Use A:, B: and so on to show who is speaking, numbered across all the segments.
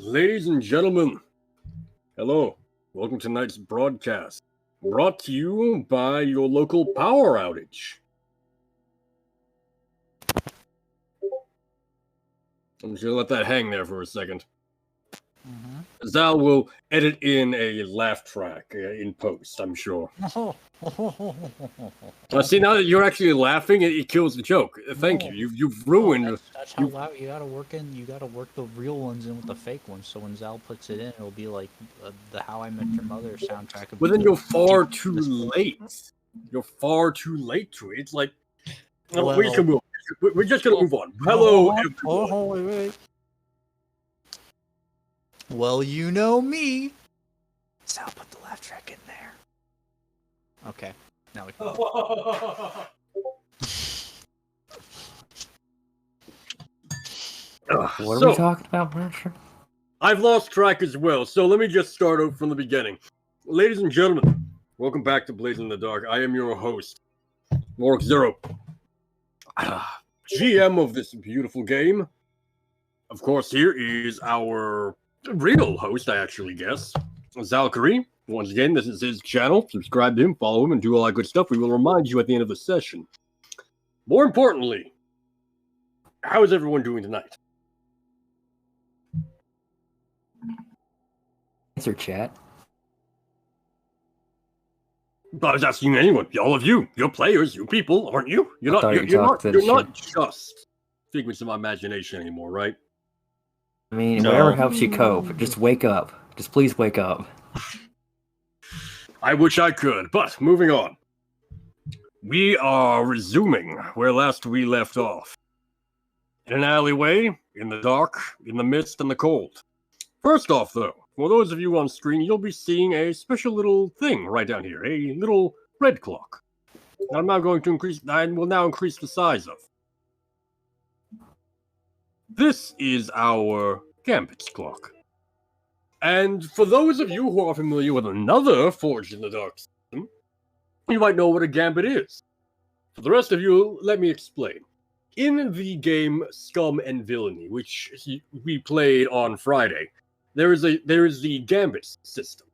A: Ladies and gentlemen, hello. Welcome to tonight's broadcast, brought to you by your local power outage. I'm just gonna let that hang there for a second. Zal will edit in a laugh track in post, I'm sure. See, now that you're actually laughing, it kills the joke. Thank you. You've ruined.
B: That's how loud you gotta work in. You gotta work the real ones in with the fake ones. So when Zal puts it in, it'll be like the How I Met Your Mother soundtrack.
A: But then you're far too late. You're far too late to it. It's like we're just gonna move. We're just gonna move on. Hello, everyone.
B: Wait. Well, you know me. Sal, put the laugh track in there. Okay, now we can.
C: What are we talking about, Marshall?
A: I've lost track as well, so let me just start over from the beginning. Ladies and gentlemen, welcome back to Blaze in the Dark. I am your host, Mork Zero, GM of this beautiful game. Of course, here is our real host, I actually guess, Zalkari. Once again, this is his channel. Subscribe to him, follow him, and do all that good stuff. We will remind you at the end of the session. More importantly, how is everyone doing tonight?
C: Answer chat.
A: I was asking anyone, all of you, you're players, you people, aren't you? You're not just figments of my imagination anymore, right?
C: I mean, whatever helps you cope. Just wake up. Just please wake up.
A: I wish I could, but moving on. We are resuming where last we left off. In an alleyway, in the dark, in the mist, and the cold. First off, though, for those of you on screen, you'll be seeing a special little thing right down here, a little red clock. I'm now going to increase, I will now increase the size of. This is our Gambit's clock. And for those of you who are familiar with another Forged in the Dark system, you might know what a Gambit is. For the rest of you, let me explain. In the game Scum and Villainy, which we played on Friday, there is the Gambit system.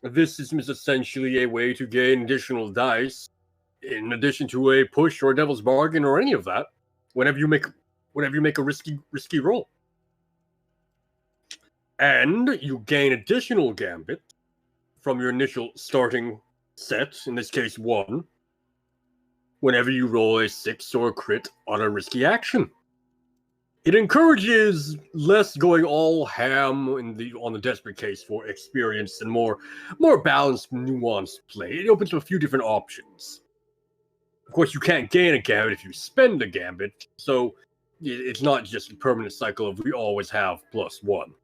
A: This system is essentially a way to gain additional dice, in addition to a push or a devil's bargain or any of that, whenever you make a risky roll. And you gain additional Gambit from your initial starting set, in this case 1, whenever you roll a 6 or a crit on a risky action. It encourages less going all ham on the desperate case for experience and more balanced, nuanced play. It opens up a few different options. Of course, you can't gain a Gambit if you spend a Gambit, so it's not just a permanent cycle of we always have +1.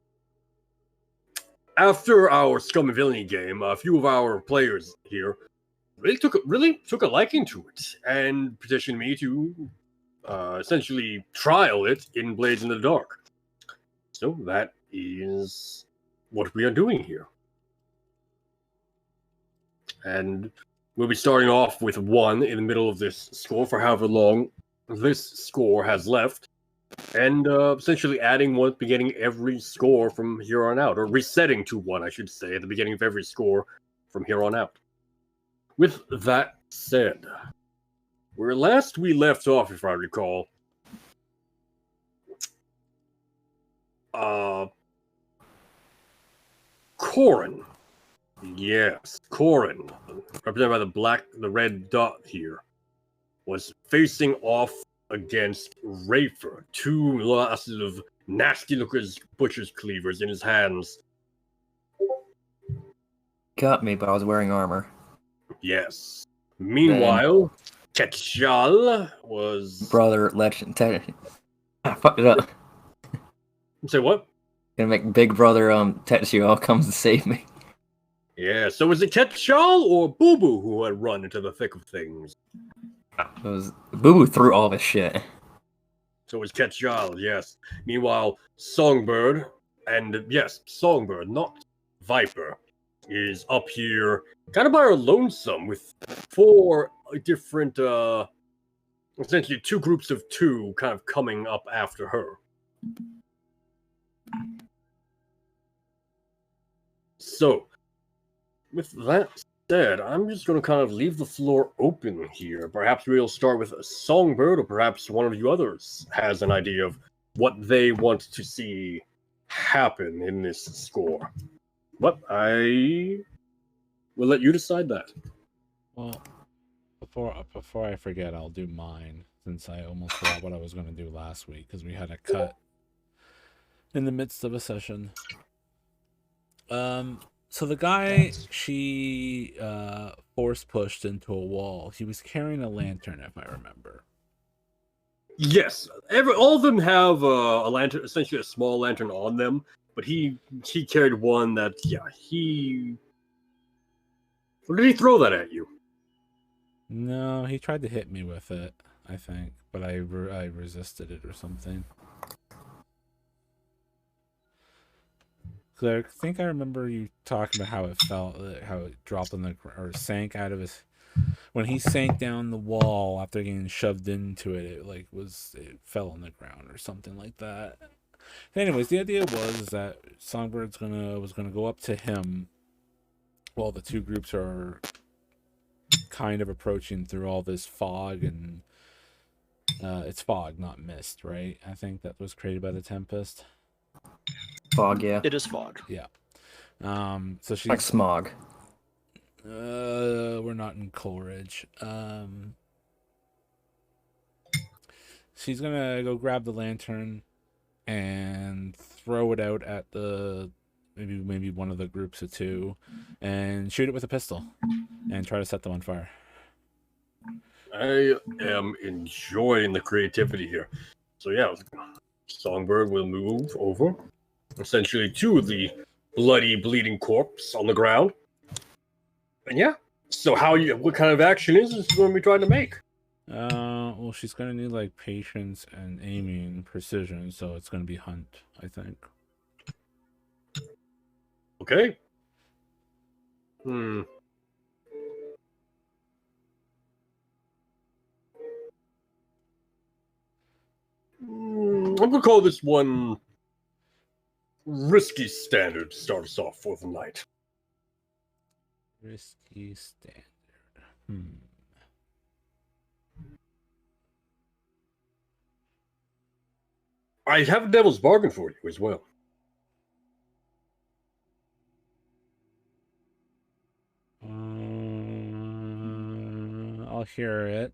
A: After our Scum and Villainy game, a few of our players here really took a liking to it and petitioned me to essentially trial it in Blades in the Dark. So that is what we are doing here. And we'll be starting off with 1 in the middle of this score for however long this score has left. And essentially adding 1 at the beginning of every score from here on out. Or resetting to 1, I should say, at the beginning of every score from here on out. With that said, where last we left off, if I recall, Corin. Yes, Corin, represented by the red dot here, was facing off against Rafer, 2 massive, nasty-looking butcher's cleavers in his hands.
C: Got me, but I was wearing armor.
A: Yes. Meanwhile, Ketchal was...
C: Brother, legend. I fucked it up.
A: Say what?
C: Gonna make Big Brother Tetsuo comes to save me.
A: Yeah, so was it Ketchal or Boo Boo who had run into the thick of things?
C: It was Boo Boo threw all this shit.
A: So it was Ketchal, yes. Meanwhile, Songbird, and yes, Songbird, not Viper, is up here, kind of by her lonesome, with 4 different, essentially 2 groups of 2 kind of coming up after her. So, with that said, I'm just going to kind of leave the floor open here. Perhaps we'll start with a Songbird, or perhaps one of you others has an idea of what they want to see happen in this score. But I will let you decide that.
D: Well, before I forget, I'll do mine, since I almost forgot what I was going to do last week, because we had a cut in the midst of a session. So the guy she force pushed into a wall, he was carrying a lantern, if I remember.
A: Yes, all of them have a lantern, essentially a small lantern on them. But he carried one that, he... Or did he throw that at you?
D: No, he tried to hit me with it, I think, but I resisted it or something. Because I think I remember you talking about how it felt, how it dropped on the or sank out of his. When he sank down the wall after getting shoved into it, it fell on the ground or something like that. Anyways, the idea was that Songbird's was gonna go up to him while the two groups are kind of approaching through all this fog, and it's fog, not mist, right? I think that was created by the Tempest.
C: Fog, yeah.
B: It is fog.
D: Yeah. So she's
C: Like smog.
D: We're not in Coleridge. She's gonna go grab the lantern and throw it out at the maybe one of the groups of two, and shoot it with a pistol, and try to set them on fire.
A: I am enjoying the creativity here. So yeah, Songbird will move over, essentially to the bloody, bleeding corpse on the ground. And yeah, so what kind of action is this going to be trying to make?
D: Well, she's gonna need like patience and aiming precision, so it's gonna be hunt, I think.
A: Okay. I'm gonna call this one risky standard to start us off for the night.
D: Risky standard.
A: I have a devil's bargain for you as well.
D: I'll hear it.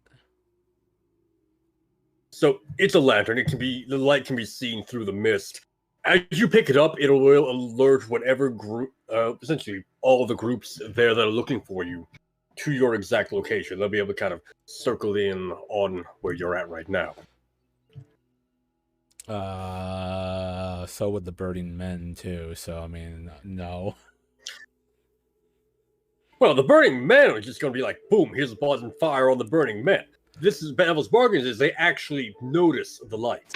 A: So it's a lantern. The light can be seen through the mist. As you pick it up, it will alert whatever group, essentially all of the groups there that are looking for you, to your exact location. They'll be able to kind of circle in on where you're at right now.
D: So would the burning men too. So I mean, no.
A: Well, the burning men are just going to be like, boom, here's a buzzing fire on the burning men. This is Devil's Bargains, is they actually notice the light.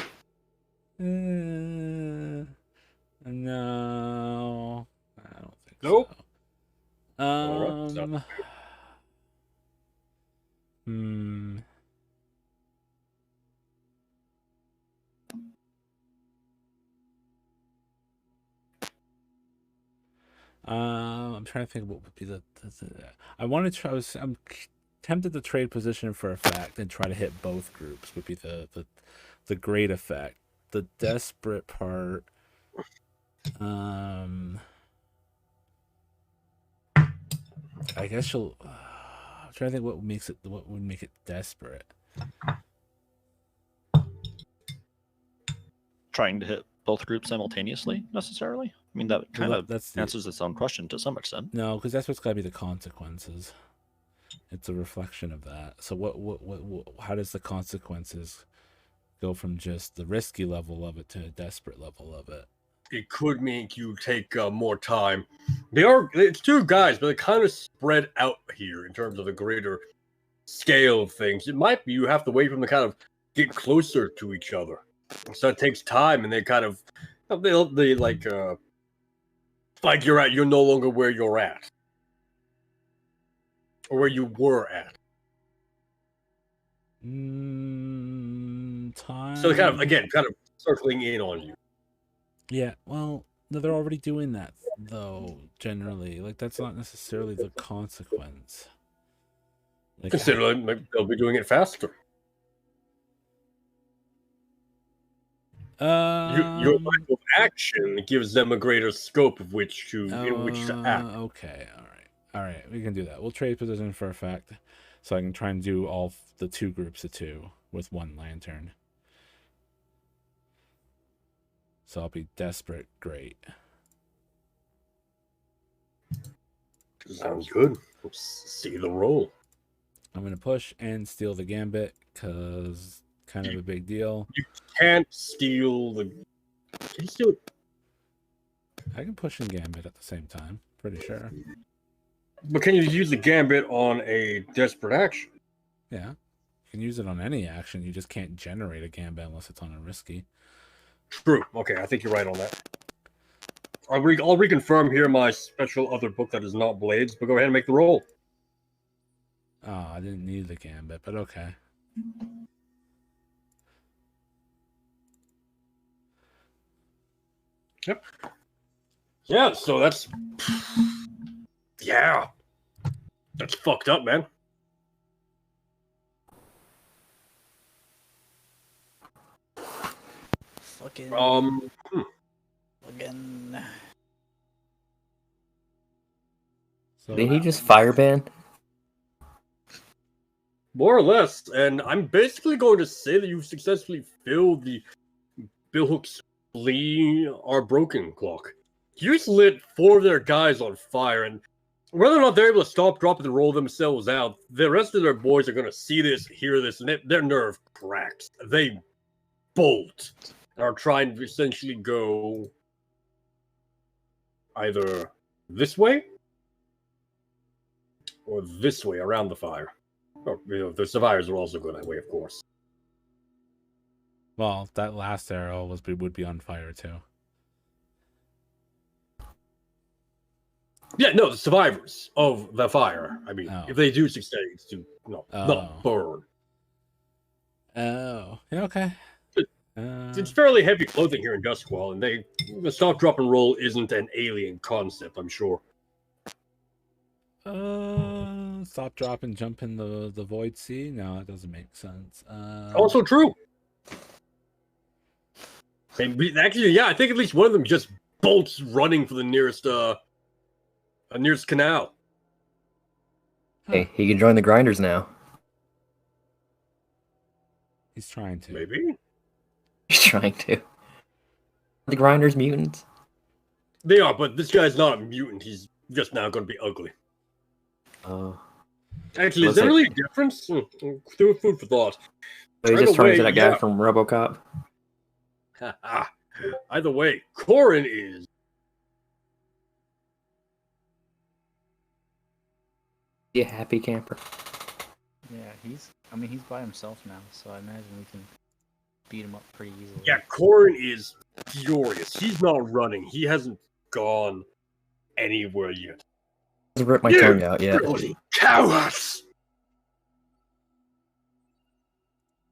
D: No, I don't think
A: Nope.
D: so.
A: All right,
D: I'm trying to think what would be I'm tempted to trade position for effect and try to hit both groups would be the great effect. The desperate part, I guess I'm trying to think what would make it desperate.
B: Trying to hit both groups simultaneously, necessarily? I mean, that kind of answers its own question to some extent.
D: No, because that's what's got to be the consequences. It's a reflection of that. So what how does the consequences go from just the risky level of it to a desperate level of it?
A: It could make you take more time. It's two guys, but they kind of spread out here in terms of the greater scale of things. It might be you have to wait for them to kind of get closer to each other. So it takes time, and they kind of they like you're no longer where you're at, or where you were at.
D: Time.
A: So they kind of circling in on you.
D: Yeah, well, No, they're already doing that though. Generally, like that's not necessarily the consequence. Like,
A: Consider they'll be doing it faster. Your lack of action gives them a greater scope of which to in which to act.
D: Okay, all right, we can do that. We'll trade position for a fact, so I can try and do all the 2 groups of 2 with 1 lantern. So I'll be desperate. Great.
A: Sounds good. Let's see the roll.
D: I'm gonna push and steal the gambit because kind of a big deal.
A: You can't steal the. Can you steal it?
D: I can push and gambit at the same time. Pretty sure.
A: But can you use the gambit on a desperate action?
D: Yeah, you can use it on any action. You just can't generate a gambit unless it's on a risky.
A: True. Okay, I think you're right on that. I'll reconfirm here my special other book that is not Blades, but go ahead and make the roll.
D: Oh, I didn't need the gambit, but okay.
A: Yep. Yeah, so that's... Yeah. That's fucked up, man.
B: Fucking. Again.
D: So,
C: Did he just fireban?
A: More or less, and I'm basically going to say that you've successfully filled the Billhooks flee our broken clock. You just lit 4 of their guys on fire, and whether or not they're able to stop, drop, and roll themselves out, the rest of their boys are going to see this, hear this, and their nerve cracks. They bolt and are trying to essentially go either this way or this way around the fire. Or, the survivors are also going that way, of course.
D: well, that last arrow would be on fire too.
A: Yeah, no, the survivors of the fire. I mean,
D: Oh.
A: if they do succeed, to not burn.
D: Oh, yeah, okay.
A: It's fairly heavy clothing here in Duskwall, and the stop, drop, and roll isn't an alien concept, I'm sure.
D: Stop, drop, and jump in the void sea. No, it doesn't make sense.
A: Also true. Actually, yeah, I think at least one of them just bolts running for the nearest canal.
C: Hey, he can join the grinders now.
D: He's trying to.
A: Maybe
C: He's trying to. The grinders mutants.
A: they are, but this guy's not a mutant. He's just now going to be ugly.
C: Oh.
A: Actually, is there really a difference? Do food for thought.
C: So he
A: Either
C: just turned
A: way,
C: into that guy
A: yeah.
C: from RoboCop.
A: Either way, Corin is.
C: Be a happy camper.
B: Yeah, he's by himself now, so I imagine we can beat him up pretty easily.
A: Yeah, Corin is furious. He's not running. He hasn't gone anywhere yet.
C: Just ripped my tongue out yet.
A: Bloody cowards!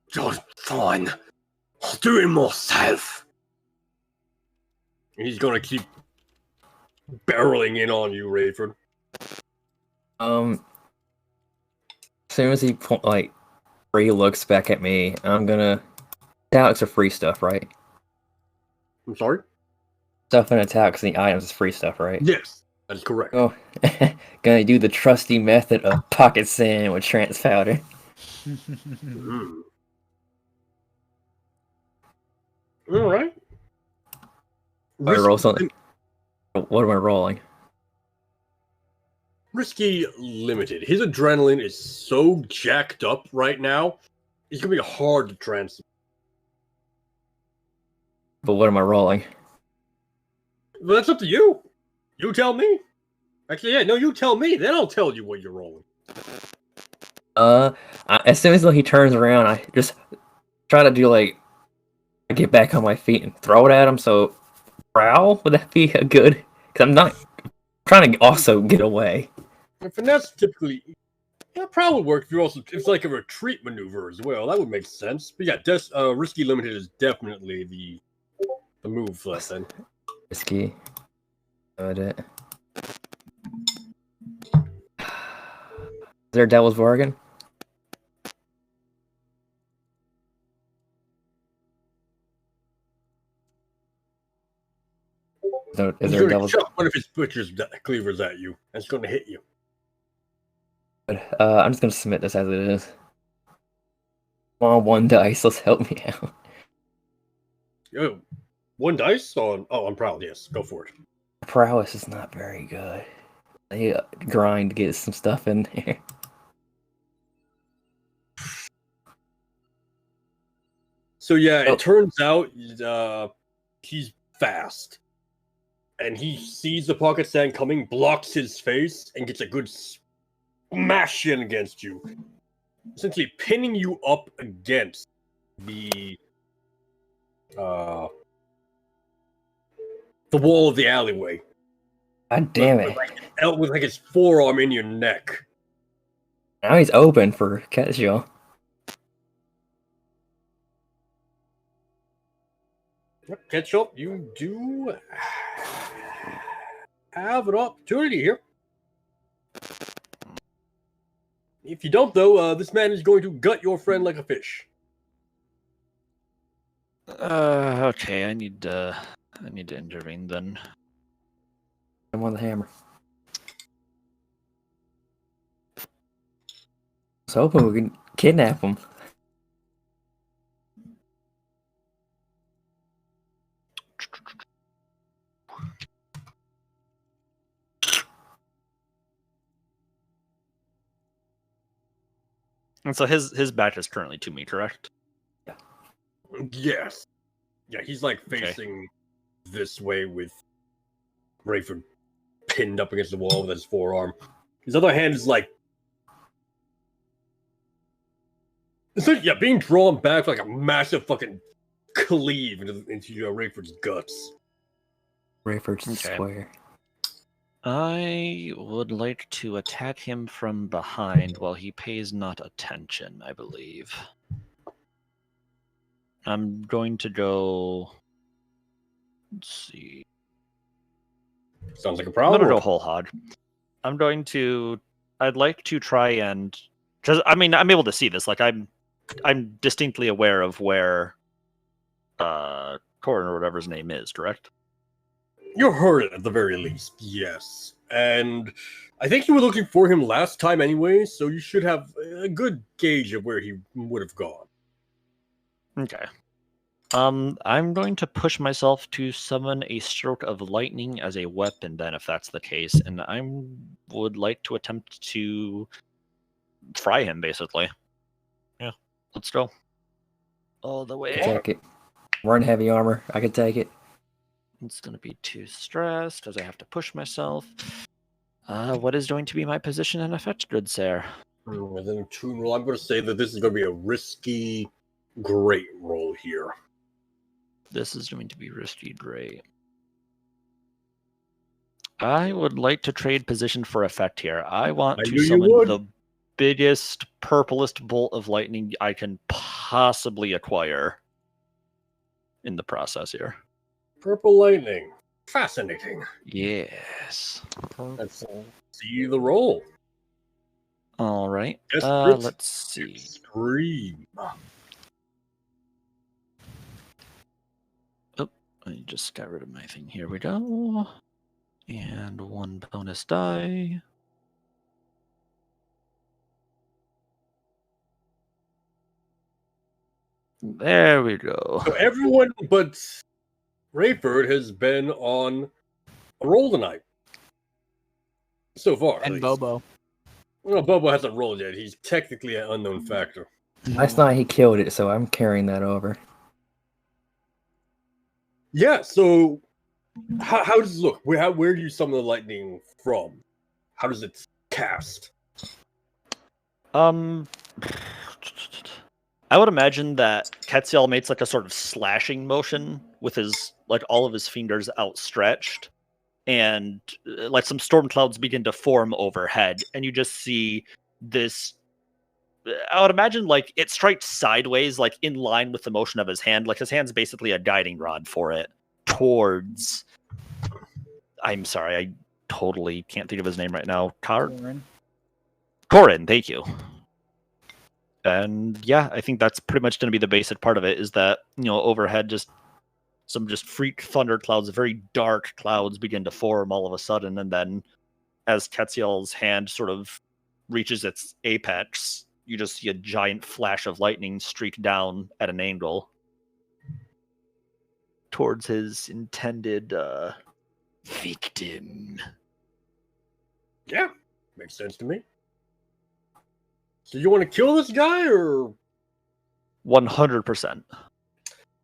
A: Just fine. I'll do it myself. He's gonna keep barreling in on you, Rayford.
C: As soon as he looks back at me, I'm gonna. Attacks are free stuff, right?
A: I'm sorry?
C: Stuff and attacks and the items is free stuff, right?
A: Yes, that is correct.
C: Oh, gonna do the trusty method of pocket sand with trance powder.
A: Mm. All right.
C: I roll something. What am I rolling?
A: Risky Limited. His adrenaline is so jacked up right now, it's gonna be hard to transfer.
C: But what am I rolling?
A: Well, that's up to you. You tell me. Actually, yeah, no, you tell me. Then I'll tell you what you're rolling.
C: As soon as he turns around, I just try to do I get back on my feet and throw it at him. So, prowl, would that be a good? Because I'm not trying to also get away.
A: And finesse typically, yeah, probably work if you're also. It's like a retreat maneuver as well. That would make sense. But yeah, Risky Limited is definitely the move for us then.
C: Risky. Got it. Is there a Devil's Bargain? No, is
A: He's
C: there a
A: going to
C: Devil's
A: chuck one of his butcher's cleavers at you, and it's going to hit you.
C: I'm just gonna submit this as it is. Come on, one dice. Let's help me out.
A: Oh, one dice on. Oh, I'm proud. Yes, go for it.
C: Prowess is not very good. They grind to get some stuff in there.
A: So yeah,
C: Oh.
A: it turns out he's fast, and he sees the pocket sand coming, blocks his face, and gets a good smash in against you, essentially pinning you up against the wall of the alleyway.
C: God damn it!
A: With like his forearm in your neck.
C: Now he's open for Ketchel.
A: Ketchup, you do have an opportunity here. If you don't, though, this man is going to gut your friend like a fish.
E: Okay, I need to intervene then.
C: I'm on the hammer. I was hoping we could kidnap him.
E: And so his back is currently to me, correct?
A: Yes. Yeah, he's like
E: Okay.
A: facing this way with Rayford pinned up against the wall with his forearm. His other hand is like, yeah, being drawn back like a massive fucking cleave into Rayford's guts.
C: Rayford's
E: Okay.
C: square.
E: I would like to attack him from behind while he pays not attention, I believe. I'm going to go. Let's see.
A: Sounds like a
E: I'm
A: problem.
E: gonna go whole hog. I'd like to try and, because I mean I'm able to see this. Like I'm distinctly aware of where, Corin or whatever his name is. Correct.
A: You heard it at the very least, yes. And I think you were looking for him last time anyway, so you should have a good gauge of where he would have gone.
E: Okay. I'm going to push myself to summon a stroke of lightning as a weapon, then, if that's the case, and I would like to attempt to fry him, basically. Yeah, let's go. All the way.
C: Take it. We're in heavy armor. I could take it.
E: It's going to be too stressed, as I have to push myself. What is going to be my position and effect, good sir?
A: And then Toon roll, I'm going to say that this is going to be a risky, great roll here.
E: This is going to be risky, great. I would like to trade position for effect here. I want
A: I
E: to
A: knew you
E: summon
A: would.
E: the biggest, purplest bolt of lightning I can possibly acquire in the process here.
A: Purple lightning. Fascinating.
E: Yes.
A: Let's see the roll.
E: All right.
A: Yes,
E: Let's see.
A: Extreme.
E: I just got rid of my thing. Here we go. And one bonus die. There we go.
A: So everyone but Rayford has been on a roll tonight. So far. at
B: And
A: least.
B: Bobo.
A: Well, Bobo hasn't rolled yet. He's technically an unknown factor.
C: Last night he killed it, so I'm carrying that over.
A: Yeah, so how does it look? Where do you summon the lightning from? How does it cast?
E: I would imagine that Ketziel makes like a sort of slashing motion with his, like, all of his fingers outstretched, and like some storm clouds begin to form overhead, and you just see this. I would imagine like it strikes sideways, like in line with the motion of his hand. Like his hand's basically a guiding rod for it, towards. I'm sorry, I totally can't think of his name right now. Corin, thank you. And yeah, I think that's pretty much going to be the basic part of it. Is that overhead just some freak thunder clouds, very dark clouds begin to form all of a sudden, and then as Ketziel's hand sort of reaches its apex, you just see a giant flash of lightning streak down at an angle towards his intended victim.
A: Yeah, makes sense to me. So you want to kill this guy, or
E: 100%.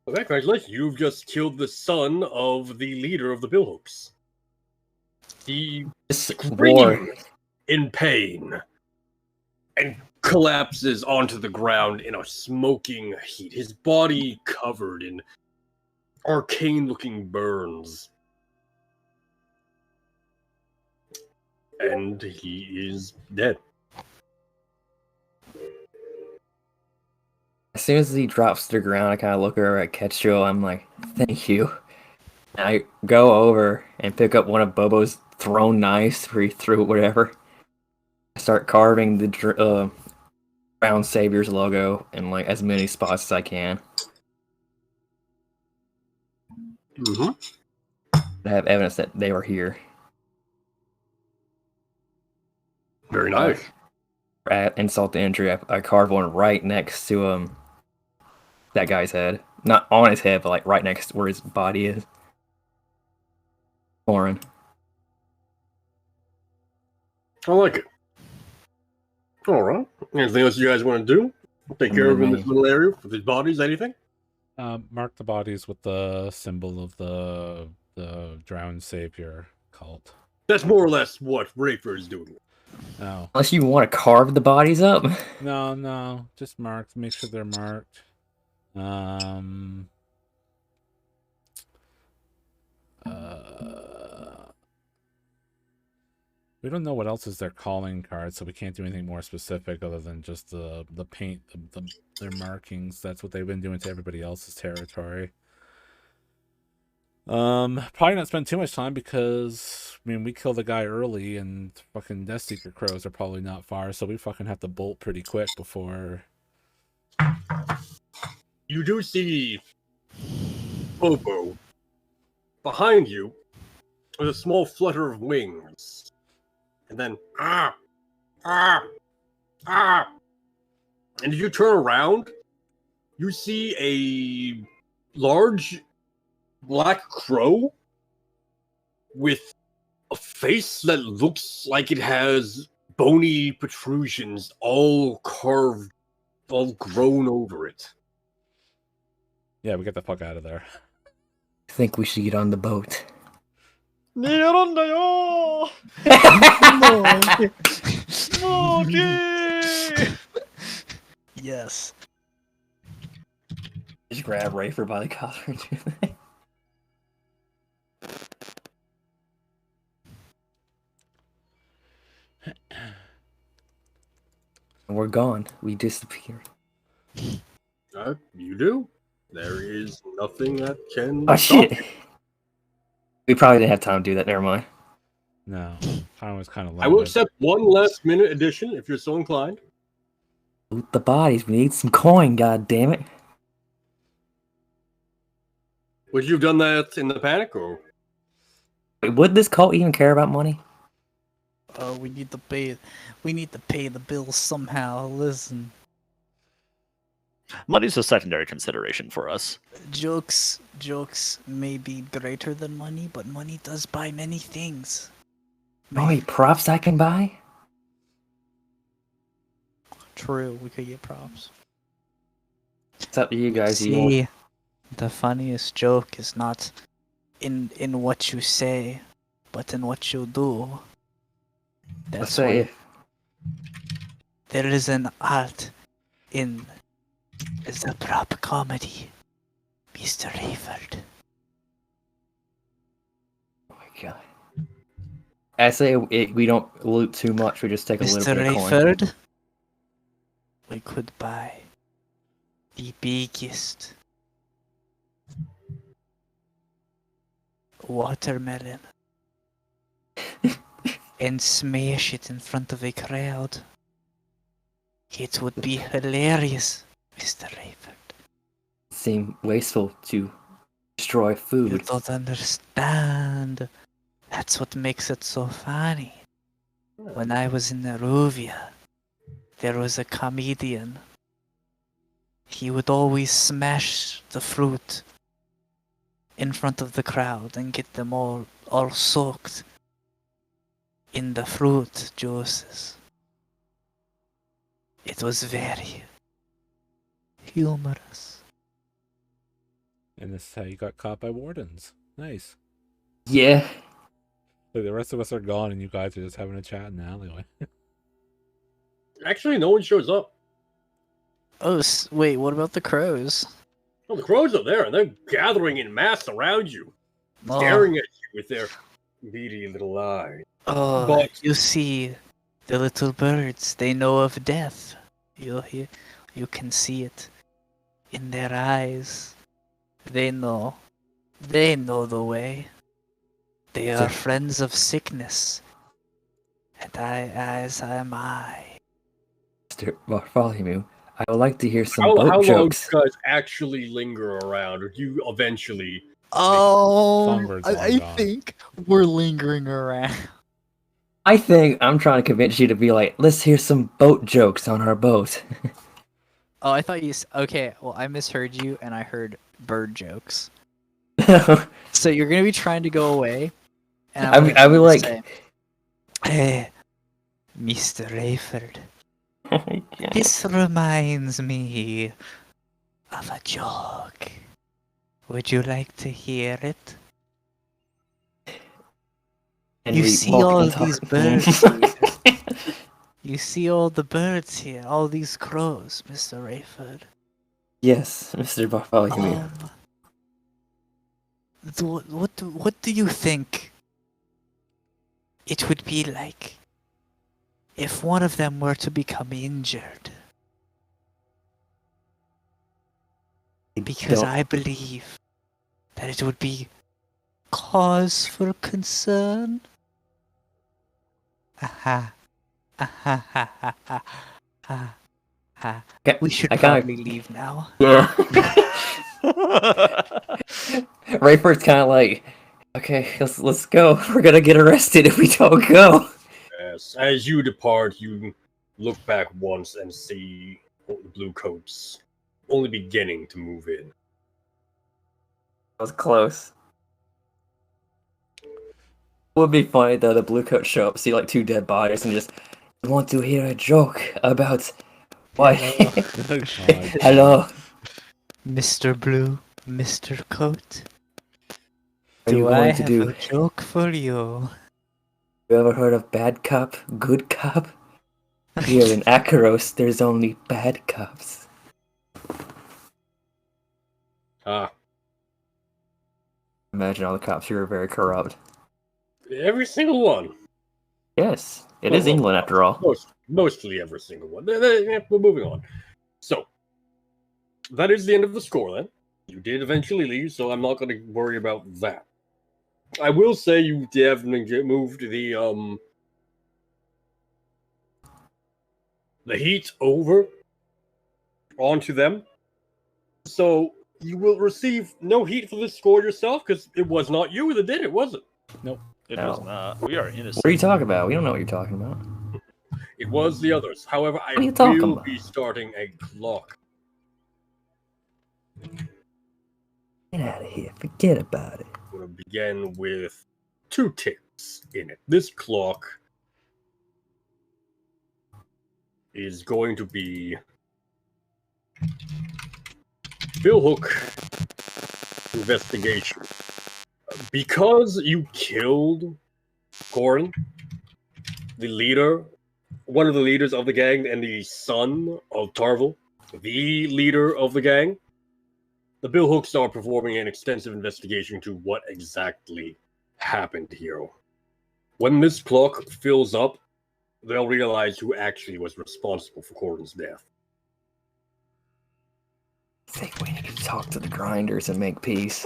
A: okay? Congratulations, you've just killed the son of the leader of the Billhooks. He screams in pain and collapses onto the ground in a smoking heat, his body covered in arcane-looking burns. And he is dead.
C: As soon as he drops to the ground, I kind of look over at Ketchel. I'm like, thank you. And I go over and pick up one of Bobo's thrown knives where he threw whatever. I start carving the Brown Savior's logo in like as many spots as I can.
A: Mm-hmm.
C: I have evidence that they were here.
A: Very nice.
C: At insult to injury, I carved one right next to that guy's head. Not on his head, but like right next to where his body is. Lauren.
A: I like it. Alright. Anything else you guys want to do? Take care of him in this little area with his bodies, anything?
D: Mark the bodies with the symbol of the drowned savior cult.
A: That's more or less what Rayford is doing.
D: No.
C: Unless you want to carve the bodies up.
D: No. Just marked. Make sure they're marked. We don't know what else is their calling card, so we can't do anything more specific other than just the paint, their markings. That's what they've been doing to everybody else's territory. Probably not spend too much time because, I mean, we killed the guy early and fucking Death Seeker crows are probably not far, so we fucking have to bolt pretty quick before...
A: You do see Bobo behind you with a small flutter of wings. And then, and if you turn around, you see a large black crow with a face that looks like it has bony protrusions all carved, all grown over it.
D: Yeah, we get the fuck out of there.
C: I think we should get on the boat.
B: Yes.
C: Just grab Rayford by the collar and do that. And we're gone. We disappeared.
A: You do. There is nothing that can.
C: Oh shit! We probably didn't have time to do that. Never mind.
D: No, time was kind of.
A: I will accept one last minute addition if you're so inclined.
C: Loot the bodies. We need some coin. God damn it!
A: Would you have done that in the panic, or
C: Wait, would this cult even care about money?
B: We need to pay. We need to pay the bills somehow. Listen.
E: Money's a secondary consideration for us.
B: Jokes may be greater than money, but money does buy many things.
C: Oh, wait, props I can buy?
B: True, we could get props.
C: It's up to you guys.
B: See, the funniest joke is not in what you say, but in what you do.
C: Let's
B: That's
C: say
B: why there is an art in the prop comedy, Mr. Rayford.
C: Oh my god. I say we don't loot too much. We just take a little
B: Mr.
C: bit of coin.
B: Rayford, we could buy the biggest watermelon and smash it in front of a crowd. It would be hilarious, Mr. Rayford.
C: Seem wasteful to destroy
B: You
C: food.
B: don't understand. That's what makes it so funny. When I was in Naruvia, there was a comedian. He would always smash the fruit in front of the crowd and get them all soaked in the fruit juices. It was very humorous.
D: And this is how you got caught by wardens. Nice.
C: Yeah.
D: Like the rest of us are gone, and you guys are just having a chat in the alleyway.
A: Actually, no one shows up.
B: Oh, wait, what about the crows?
A: Oh, the crows are there, and they're gathering in mass around you,
B: Oh,
A: staring at you with their beady little eyes.
B: oh,
A: But-
B: you see, the little birds, they know of death. You can see it in their eyes. They know the way. They are friends of sickness. And as am I.
C: Mr. Bartholomew, I would like to hear some
A: How
C: boat
A: long do
C: jokes.
A: you guys actually linger around, or do you eventually...
D: Songbird's long
B: I
D: gone.
B: think we're lingering around.
C: I think I'm trying to convince you to be like, let's hear some boat jokes on our boat.
B: Oh, I thought you... Okay, well, I misheard you, and I heard bird jokes. So you're gonna be trying to go away, and
C: I mean, I would like.
B: say, "Hey, Mr. Rayford, this reminds me of a joke. Would you like to hear it?
C: And
B: You
C: we
B: see
C: walk
B: all
C: and talk.
B: these birds here. You see all the birds here, all these crows, Mr. Rayford.
C: Yes, Mr. Bartholomew.
B: What do you think it would be like if one of them were to become injured? Because
C: Don't-
B: I believe that it would be cause for concern. Aha. Aha ha ha ha ha ha.
C: Okay,
B: We should
C: I kinda-
B: probably leave now.
C: Yeah. Rayford's kind of like, okay, let's go. We're gonna get arrested if we don't go.
A: As you depart, you look back once and see the blue coats only beginning to move in.
C: That was close. Would be funny though. The blue coats show up, see like two dead bodies, and just want to hear a joke about why. Hello.
B: Mr. Blue, Mr. Coat.
C: Are you
B: Do I
C: going to
B: have
C: do?
B: a joke for you?
C: You ever heard of bad cop, good cop? Here in Akaros, there's only bad cops.
A: Ah,
C: Imagine all the cops here are very corrupt.
A: every single one.
C: Yes, it is England after all.
A: Mostly every single one. We're moving on. So, that is the end of the score then. You did eventually leave, so I'm not going to worry about that. I will say you definitely moved the heat over onto them. So, you will receive no heat for this score yourself, because it was not you that did it, was it?
E: It
C: No.
E: was not. We are innocent.
C: What are you talking about? We don't know what you're talking about.
A: It was the others. However, I
C: What are you talking
A: will
C: about?
A: be starting a clock.
C: Get out of here. Forget about it.
A: We'll begin with 2 ticks in it. This clock is going to be Billhook investigation. Because you killed Corin, the leader, one of the leaders of the gang, and the son of Tarvel, the leader of the gang, the Billhooks are performing an extensive investigation into what exactly happened here. When this clock fills up, they'll realize who actually was responsible for Corin's death.
C: I think we need to talk to the grinders and make peace.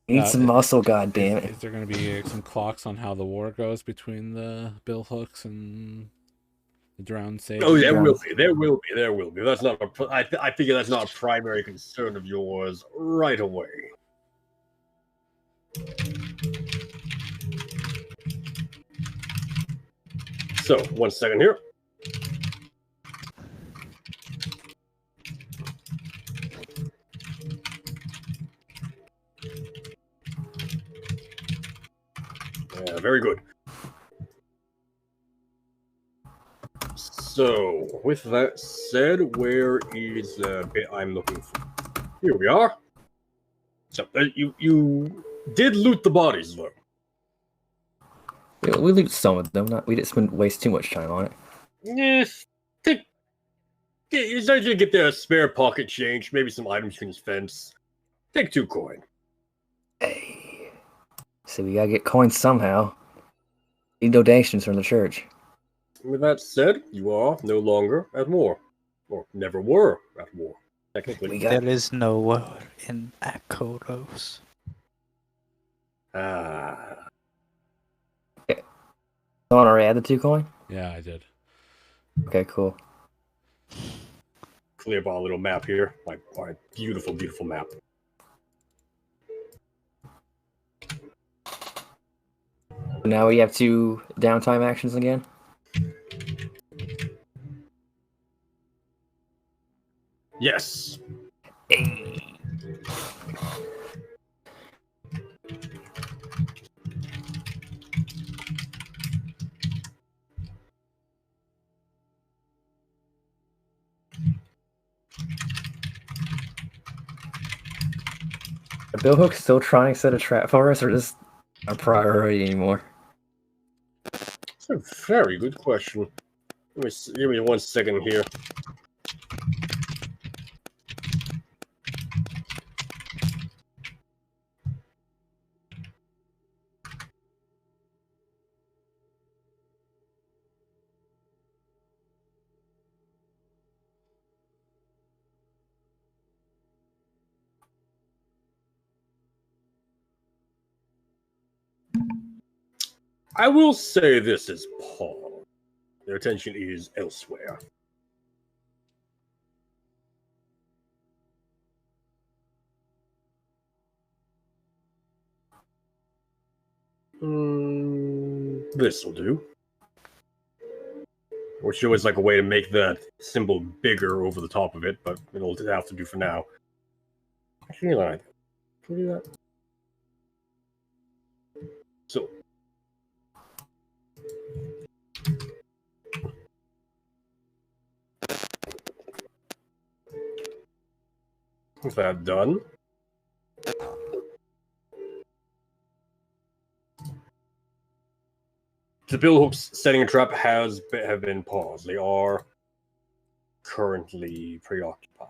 C: Need some muscle, goddammit.
D: Is there going to be some clocks on how the war goes between the Billhooks and the drowned sage?
A: Oh, there will be. There will be. That's not. I figure that's not a primary concern of yours right away. So, 1 second here. Yeah, very good. So, with that said, where is the bit I'm looking for? Here we are. So, you did loot the bodies, though.
C: We loot some of them. We didn't waste too much time on it.
A: Yes. As long as you get the spare pocket change, maybe some items you can fence. Take 2 coin.
C: Hey. So we gotta get coins somehow. Need donations from the church.
A: With that said, you are no longer at war. Or never were at war, technically.
B: There is no war in Akoros.
A: Ah.
C: Someone already had the 2 coin?
D: Yeah, I did.
C: Okay, cool.
A: Clear ball little map here. Like, beautiful, beautiful map.
C: Now we have 2 downtime actions again?
A: Yes.
C: Hey. Are Billhooks still trying to set a trap for us, or just a priority anymore?
A: That's a very good question. Give me 1 second here. I will say this is Paul. Their attention is elsewhere. This will do. Which always like a way to make that symbol bigger over the top of it, but it'll have to do for now. Actually, can we do that? So. With that done. The Billhooks setting a trap have been paused. They are currently preoccupied.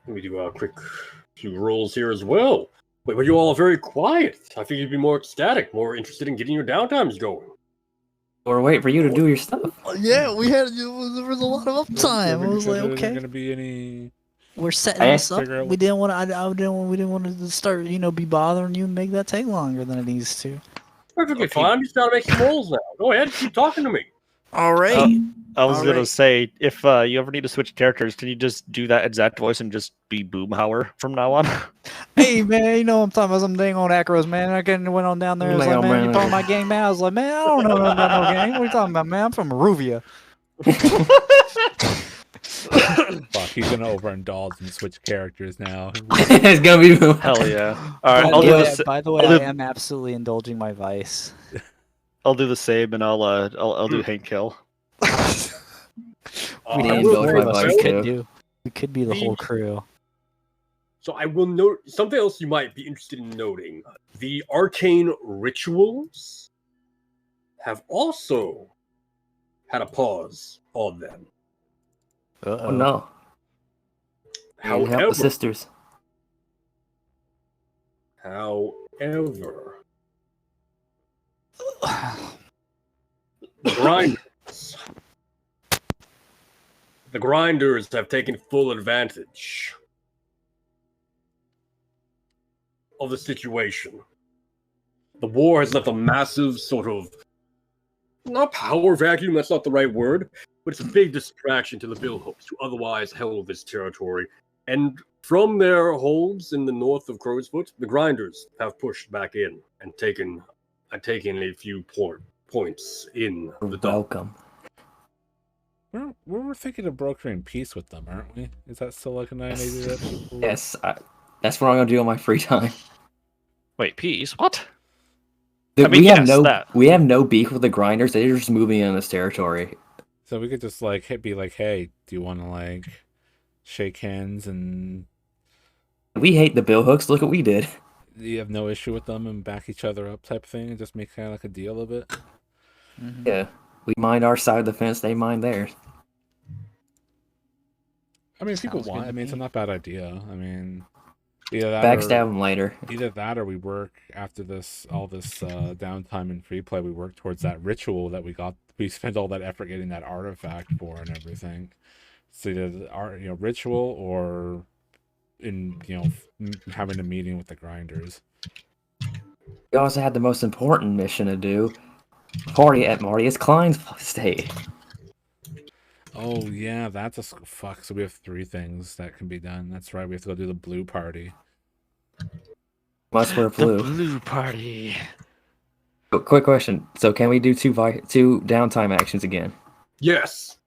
A: Let me do a quick few rolls here as well. Wait, but you all are very quiet. I figured you'd be more ecstatic, more interested in getting your downtimes going.
C: Or wait for you to do your stuff.
B: Yeah, there was a lot of uptime. I was like,
D: There's
B: okay,
D: going to be any...
B: we're setting this up.
D: Figure out
B: We didn't want to. We didn't want to start, be bothering you and make that take longer than it needs to.
A: Perfectly fine. I'm just gotta make some rolls now. Go ahead, keep talking to me.
B: All right.
E: I was gonna
B: Alright.
E: say, if you ever need to switch characters, can you just do that exact voice and just be Boomhauer from now on?
B: Hey man, I'm talking about some dang on Acros, man. I went on down there. I was like, man, you talking about game, man? I was like, man, I don't know nothing about no game. What are you talking about, man? I'm from Aruvia.
D: Fuck, he's going to overindulge and switch characters now.
C: It's gonna be
E: Hell yeah! All right,
B: By the way, I am absolutely indulging my vice.
E: I'll do the same, and I'll do Hank Hill.
B: We
C: didn't
B: didn't
C: go
B: know
C: for
B: what
C: vice
B: we could
C: too.
B: do. We could be the whole crew.
A: So I will note something else you might be interested in noting. The arcane rituals have also had a pause on them.
C: Oh no. Can't help
A: However,
C: the sisters.
A: however, the grinders, the grinders have taken full advantage of the situation. The war has left a massive sort of, not power vacuum, that's not the right word, but it's a big distraction to the Billhooks, who otherwise held this territory. And from their holds in the north of Crowsfoot, the grinders have pushed back in and taken a few points in the dump.
C: Welcome.
D: We're thinking of brokering peace with them, aren't we? Is that still like an idea? That
C: Yes, that's what I'm gonna do on my free time.
E: Wait, peace? What?
C: Dude,
E: I mean, yes, that.
C: we have no beef with the grinders. They're just moving in this territory.
D: So we could just like be like, hey, do you want to like shake hands and
C: We hate the Billhooks. Look what we did.
D: you have no issue with them and back each other up type thing and just make kind of like a deal of it?
B: Mhm.
C: Yeah, we mind our side of the fence. They mind theirs.
D: I mean, if people
B: Sounds good
D: want.
B: to
D: I mean, it's
B: me.
D: not a bad idea. I mean, either that
C: Backstab
D: or
C: them later.
D: either that or we work after all this downtime and free play. We work towards that ritual that we spent all that effort getting that artifact for and everything. So either the art, ritual or in having a meeting with the grinders.
C: We also had the most important mission to do. Party at Martius Klein's estate.
D: Oh yeah, that's fuck. So we have 3 things that can be done. That's right. We have to go do the blue party.
C: Must wear
E: The
C: blue.
E: blue party.
C: Oh, quick question. So can we do two downtime actions again?
A: Yes.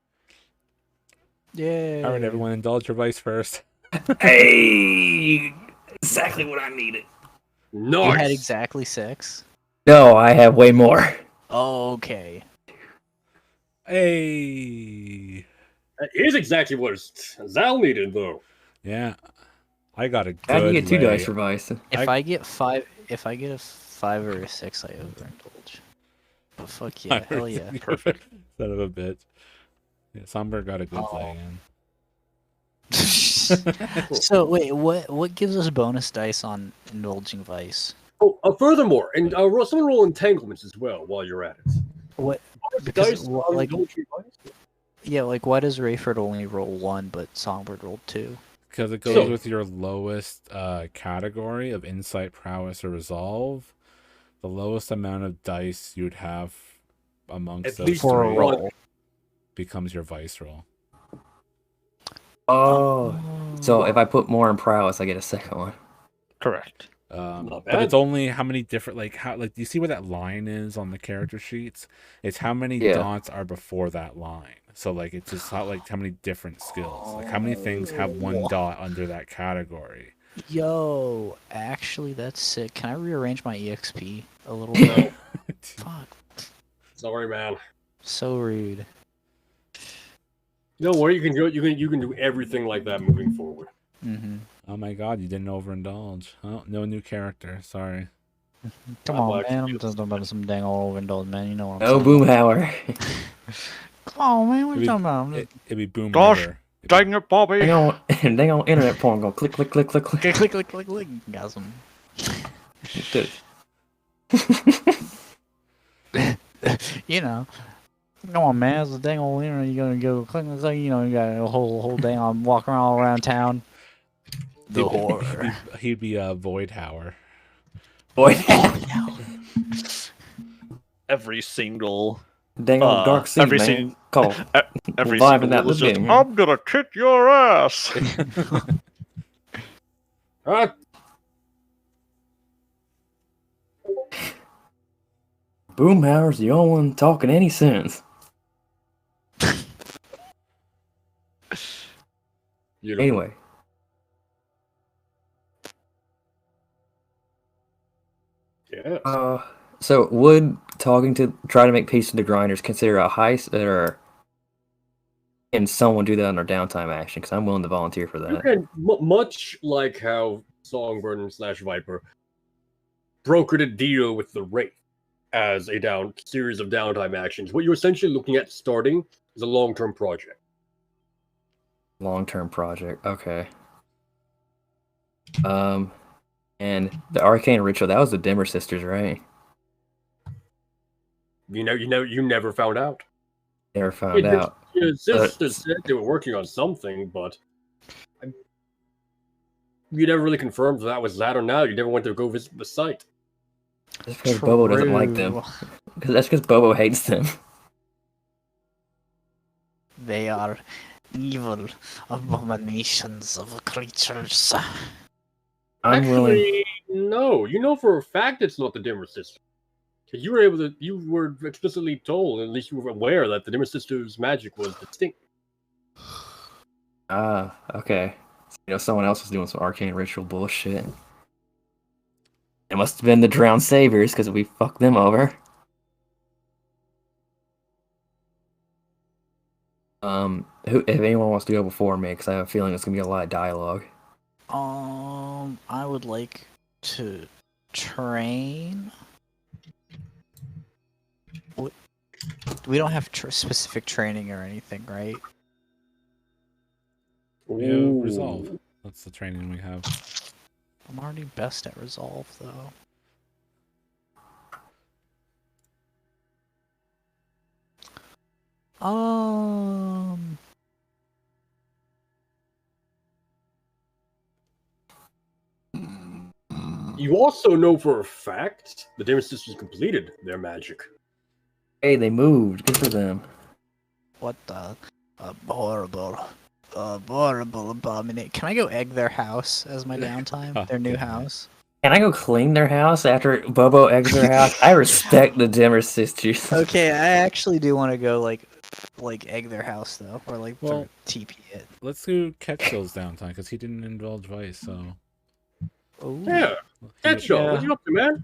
B: Yay.
D: All right, everyone, indulge your vice first.
C: Hey! Exactly what I needed.
A: Nice.
B: You had exactly 6?
C: No, I have way more.
B: Okay.
D: Hey.
A: That is exactly what Zal needed, though.
D: Yeah, I got a good.
C: How do you get 2
D: lay.
C: dice for vice?
B: If I get a 5 or a 6, I overindulge. But fuck yeah, hell yeah.
E: Perfect.
D: Son of a bitch. Yeah, Somber got a good
B: Oh.
D: lay in.
B: So wait, what gives us bonus dice on indulging vice?
A: Oh, furthermore, and someone roll entanglements as well while you're at it.
B: What?
A: Bonus
B: Because
A: dice on
B: like
A: indulging vice?
B: yeah, like why does Rayford only roll 1 but Songbird rolled 2?
D: Because it goes
A: So-
D: with your lowest category of insight, prowess, or resolve. The lowest amount of dice you'd have amongst
A: At
D: those
A: least
B: For a
D: 3
B: roll.
D: becomes your vice roll.
C: Oh. So if I put more in prowess, I get a second one.
E: Correct.
A: Not
D: But
A: bad.
D: it's only how many different do you see where that line is on the character sheets? It's how many
C: Yeah.
D: dots are before that line. So like it's just not like how many different skills. Like how many things have 1 dot under that category.
B: Yo, actually that's sick. Can I rearrange my EXP a little bit? Fuck.
A: Sorry, man.
B: So rude.
A: No worry, you can do everything like that moving forward.
B: Mm-hmm.
D: Oh my god, you didn't overindulge. Oh, no new character. Sorry.
B: Come
A: I'd
B: on,
A: like to
B: man.
A: do
B: I'm just about some dang old overindulged, man. You know what I'm
C: No
B: saying.
C: Boomhauer.
B: Come on, man. What are
D: It'd
B: you talking about? I'm just-
D: It'd be boom.
E: Gosh,
D: River.
E: Dang it, Bobby!
C: Dang on internet porn. Go click, click, click, click, click.
B: Click, click, click, click, click. Got some.
C: Dude.
B: You know. Come on, man. It's a dang old internet. You're gonna go click, click, click. You know, you got a whole dang on walking all around town. The horror.
D: He'd be a void hower.
C: Boy,
E: Every single,
C: dang old dark scene,
E: every
C: man.
E: scene-
C: Call.
E: every
C: Live
E: single
C: in that
E: was just,
C: living.
E: I'm gonna kick your ass!
A: Ah,
C: Boomhauer's the only one talking any sense.
A: beautiful.
C: Anyway,
A: Yes.
C: so would talking to try to make peace with the grinders consider a heist, or can someone do that on their downtime action? Because I'm willing to volunteer for
A: You
C: that.
A: can, much like how Songbird / Viper brokered a deal with the Wraith. as a series of downtime actions. What you're essentially looking at starting is a long-term project.
C: Long-term project. Okay. And the arcane ritual, that was the Dimmer sisters, right?
A: You never found out.
C: Never found out.
A: Your sisters said they were working on something, but you never really confirmed that was that or not. You never went to go visit the site.
C: That's because Bobo doesn't like them. That's because Bobo hates them.
B: They are evil abominations of creatures.
C: I'm willing.
A: No. You know for a fact it's not the Dimmer sisters. You were explicitly told, at least you were aware that the Dimmer sisters' magic was distinct.
C: Ah, okay. Someone else was doing some arcane ritual bullshit. It must have been the drowned saviors because we fucked them over. If anyone wants to go before me, because I have a feeling it's gonna be a lot of dialogue.
B: I would like to train. We don't have specific training or anything, right?
D: We have resolve. That's the training we have.
B: I'm already best at resolve, though.
A: You also know for a fact the Dimmer sisters completed their magic.
C: Hey, they moved. Good for them.
B: What the horrible abomination. Can I go egg their house as my downtime? Their new house?
C: Can I go clean their house after Bobo eggs their house? I respect the Dimmer sisters.
B: Okay, I actually do want to go like egg their house though, or TP it.
D: Let's do Ketchell's downtime because he didn't indulge vice. So
A: yeah, Ketchell, what you up to, man?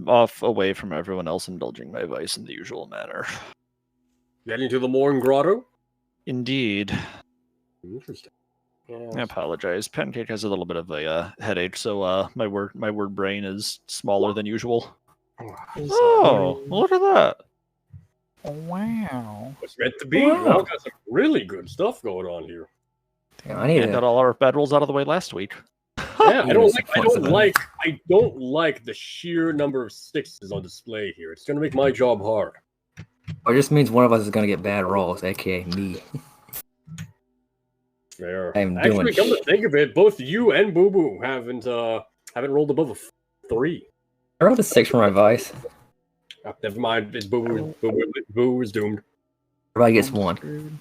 E: Off away from everyone else, indulging my vice in the usual manner.
A: Getting to the Morn Grotto?
E: Indeed.
A: Interesting.
E: I apologize. Pancake has a little bit of a headache, so my word brain is smaller than usual. Oh, look at that!
B: Wow.
A: It's meant to be. Wow. We've got some really good stuff going on here.
C: I
E: got all our bad rolls out of the way last week.
A: Yeah, I don't like the sheer number of sixes on display here. It's gonna make my job hard.
C: Or it just means one of us is gonna get bad rolls, aka me.
A: Fair. Actually, come to think of it, both you and Boo Boo haven't rolled above a 3.
C: I rolled a 6 for my vice.
A: Never mind. It's Boo Boo is doomed.
C: Everybody gets 1.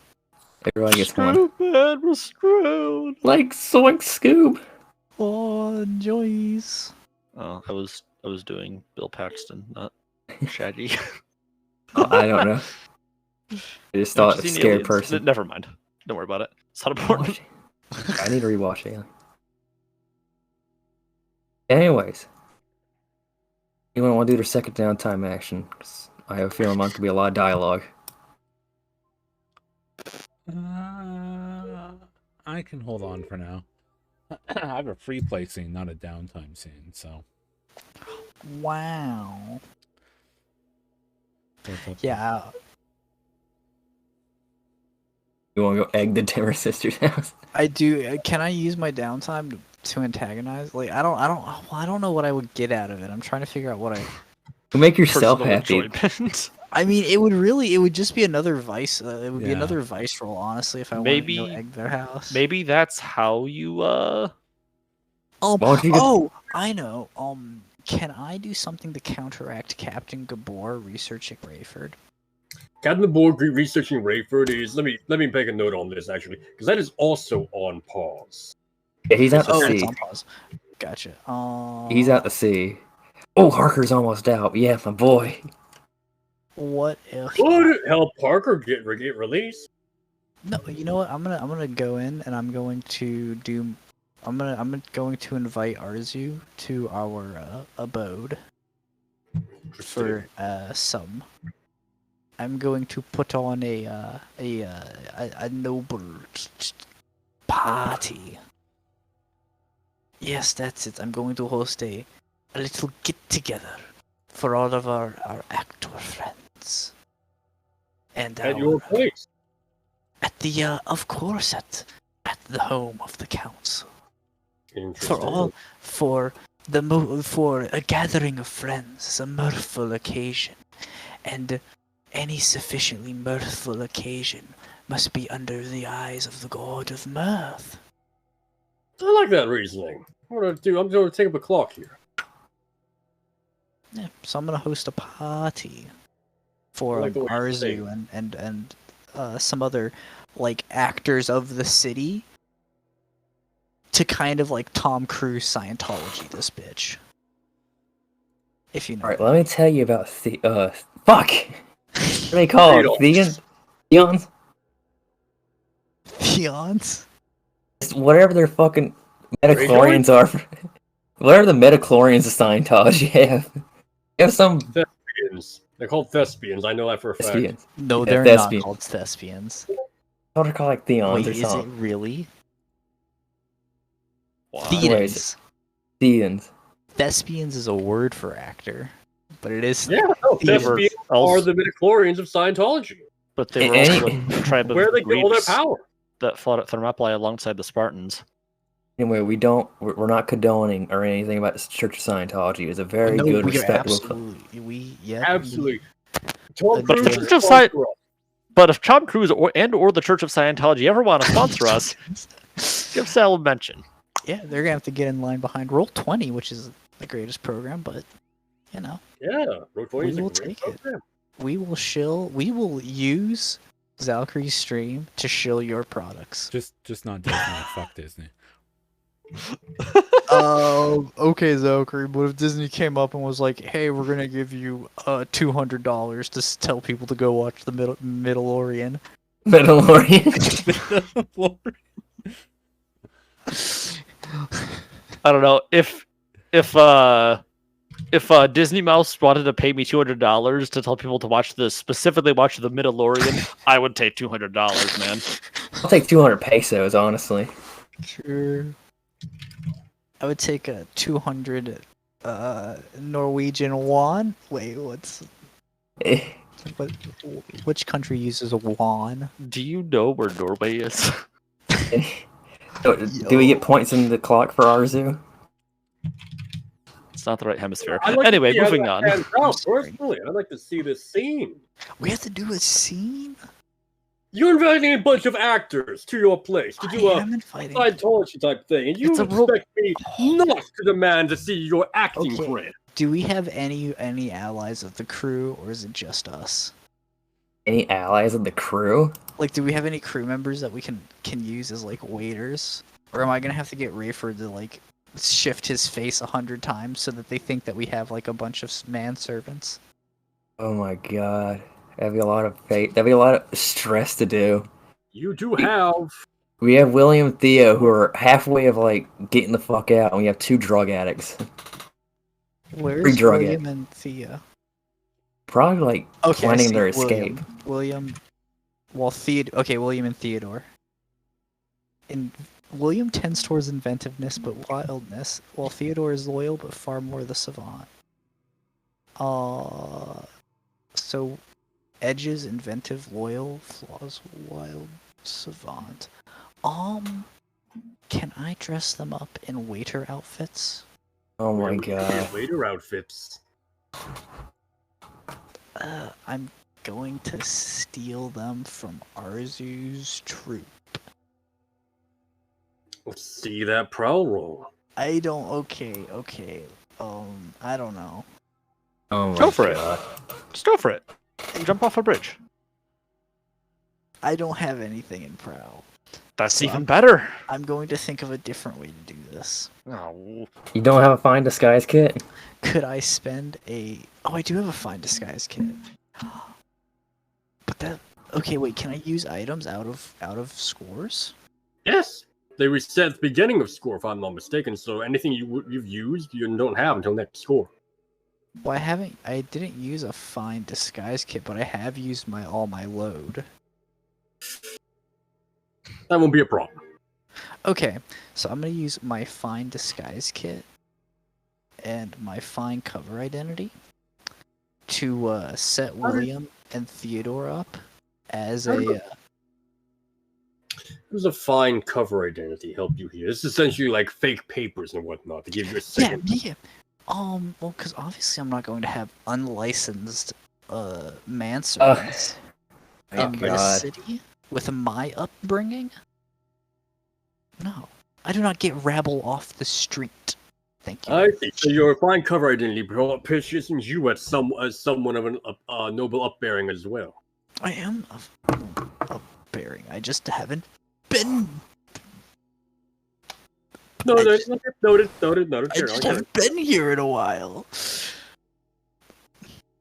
C: Everybody gets 1.
E: Bad, we're screwed.
C: Like Soink Scoob.
B: Oh, Joyce.
E: Oh, I was doing Bill Paxton, not Shaggy.
C: I don't know. I just thought a scared person.
E: Never mind. Don't worry about it. It's not important.
C: I need to rewatch it. Anyways, anyone want to do their second downtime action? I have a feeling mine could be a lot of dialogue.
D: I can hold on for now. I have a free play scene, not a downtime scene, so.
B: Wow. Yeah.
C: You want to go egg the Dimmer sisters' house?
B: I do. Can I use my downtime to antagonize? Like, I don't know what I would get out of it. I'm trying to figure out what I.
C: To make yourself happy.
B: I mean, it would just be another vice. It would be another vice roll, honestly, if I wanted to go egg their house.
E: Maybe that's how you.
B: I know. Can I do something to counteract Captain Gabor researching Rayford?
A: Captain Gabor researching Rayford is. Let me make a note on this actually, because that is also on pause.
C: Yeah, he's out to sea.
B: It's on pause. Gotcha.
C: He's out to sea. Oh, Harker's almost out. Yeah, my boy.
B: What if?
A: Would it help Parker get released?
B: No, you know what? I'm gonna go in and I'm going to do. I'm going to invite Arzu to our abode for some. I'm going to put on a noble party. Yes, that's it. I'm going to host a little get together for all of our actor friends. And
A: At your place.
B: at the of course at the home of the council.
A: Interesting.
B: For a gathering of friends, a mirthful occasion, and any sufficiently mirthful occasion must be under the eyes of the god of mirth.
A: I like that reasoning. I'm gonna take up a clock here.
B: Yeah, so I'm gonna host a party for
A: I like the way you say
B: Arzu and some other like actors of the city to kind of like Tom Cruise Scientology this bitch. If you know.
C: Alright, let me tell you about fuck! What do they call it? Theons?
B: Peons?
C: It's whatever their fucking metachlorians are. Whatever the metachlorians of Scientology have. You have some
A: Thespians. They're called thespians. I know that for a fact.
C: thespians.
B: No,
C: Yeah,
B: they're
C: thespians.
B: not called thespians.
C: Thought they're called like Theons
B: Wait,
C: or
B: is it
C: something.
B: really?
E: Wow.
B: Theans.
C: Theons.
B: Thespians is a word for actor, but it is
A: Yeah, no, thespians
E: else-
A: are the midichlorians of Scientology.
E: But they were
C: Any-
E: also a tribe of
A: Where they get all their
E: Greeks
A: power.
E: that fought at Thermopylae alongside the Spartans.
C: Anyway, we're not condoning or anything about the Church of Scientology. It's a very
B: no,
C: good,
B: we are
C: respectable.
A: Absolutely. Tom
E: But the
A: Cruise
E: Church of
A: sponsor us.
E: But if Tom Cruise or the Church of Scientology ever want to sponsor us, give Sal a mention.
B: Yeah, they're gonna have to get in line behind Roll20, which is the greatest program, but you know,
A: Yeah, Road 20 is
B: We
A: a
B: will
A: great
B: take it.
A: program.
B: we will use Valkyrie's stream to shill your products.
D: Just not Disney. Fuck Disney.
B: Okay, Valkyrie, but if Disney came up and was like, hey, we're gonna give you $200 to tell people to go watch the Middle-Orient.
C: Mandalorian.
E: I don't know if Disney Mouse wanted to pay me $200 to tell people to specifically watch the Middle-Orient, I would take $200, man.
C: I'll take 200 pesos, honestly.
B: Sure. I would take a 200 Norwegian won. Wait, which country uses a won?
E: Do you know where Norway is?
C: Do we get points in the clock for Arzu?
E: It's not the right hemisphere.
A: I'd like to
E: Anyway,
A: see how
E: moving
A: that
E: on.
A: pans out,
B: sorry.
A: personally. I'd like to see this scene.
B: We have to do a scene?
A: You're inviting a bunch of actors to your place to do
B: I
A: a
B: am inviting.
A: Scientology type thing, and you
B: It's a
A: expect me not to demand to see your acting
B: Okay.
A: cred.
B: Do we have any allies of the crew, or is it just us?
C: Any allies of the crew?
B: Like, do we have any crew members that we can use as like waiters, or am I gonna have to get Rayford to like shift his face 100 times so that they think that we have like a bunch of manservants?
C: Oh my god. That'd be a lot of fate. That'd be a lot of stress to do.
A: You do have
C: We have William and Theo who are halfway of like getting the fuck out, and we have 2 drug addicts.
B: Where's
C: drug
B: William and Thea?
C: Probably like
B: Okay, I
C: planning
B: see
C: their
B: William.
C: escape.
B: William William and Theodore. And William tends towards inventiveness but wildness, while Theodore is loyal but far more the savant. So Edge's inventive, loyal, flaws, wild, savant. Can I dress them up in waiter outfits?
C: Oh my god.
A: waiter outfits.
B: I'm going to steal them from Arzu's troop.
A: Let's see that prowl roll.
B: Okay. I don't know.
C: Oh my
E: Go for it.
C: god.
E: Just go for it. Jump off a bridge.
B: I don't have anything in prowl.
E: That's
B: So
E: even better.
B: I'm going to think of a different way to do this.
E: Oh,
C: You don't have a find disguise kit?
B: Could I spend a... Oh, I do have a find disguise kit. But that... Okay, wait, can I use items out of scores?
A: Yes, they reset at the beginning of score, if I'm not mistaken. So anything you've used, you don't have until next score.
B: Well, I didn't use a find disguise kit, but I have used all my load.
A: That won't be a problem.
B: Okay, so I'm gonna use my find disguise kit and my find cover identity. to set William and Theodore up as a.
A: It was a fine cover identity help you here. It's essentially like fake papers and whatnot to give you a second.
B: Yeah. Well, because obviously I'm not going to have unlicensed manservants in this city with my upbringing. No, I do not get rabble off the street. Thank you.
A: I see. So your fine cover identity positions you as someone of a noble upbearing as well.
B: I am upbearing. I just haven't been.
A: Noted.
B: I just haven't been here in a while.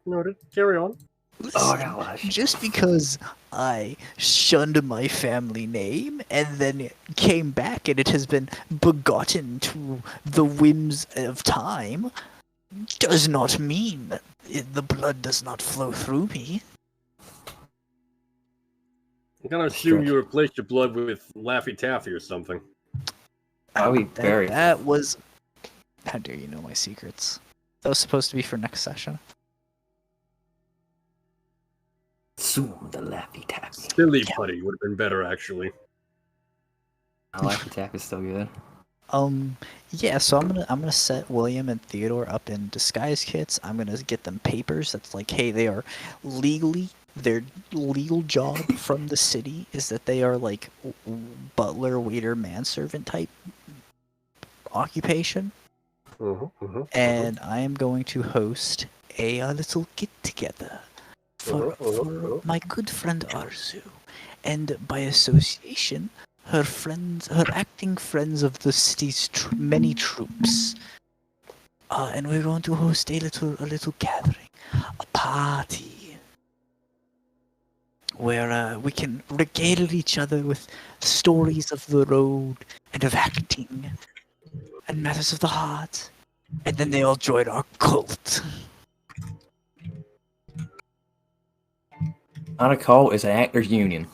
A: Noted. Carry on.
B: Listen, just because I shunned my family name and then came back and it has been begotten to the whims of time does not mean that the blood does not flow through me.
A: I'm gonna assume you replaced your blood with Laffy Taffy or something.
B: That was... How dare you know my secrets? That was supposed to be for next session.
C: Zoom the Laffy Taffy.
A: Silly Putty would have been better, actually.
C: Laffy Taffy is still good.
B: Yeah, so I'm gonna set William and Theodore up in disguise kits. I'm gonna get them papers that's like, hey, they are legally, their legal job from the city is that they are like butler, waiter, manservant type occupation. And I am going to host a little get together for my good friend Arzu, and by association, her acting friends of the city's many troops. And we're going to host a little gathering, a party, where we can regale each other with stories of the road and of acting and matters of the heart. And then they all join our cult.
C: Not a cult, is an actors union.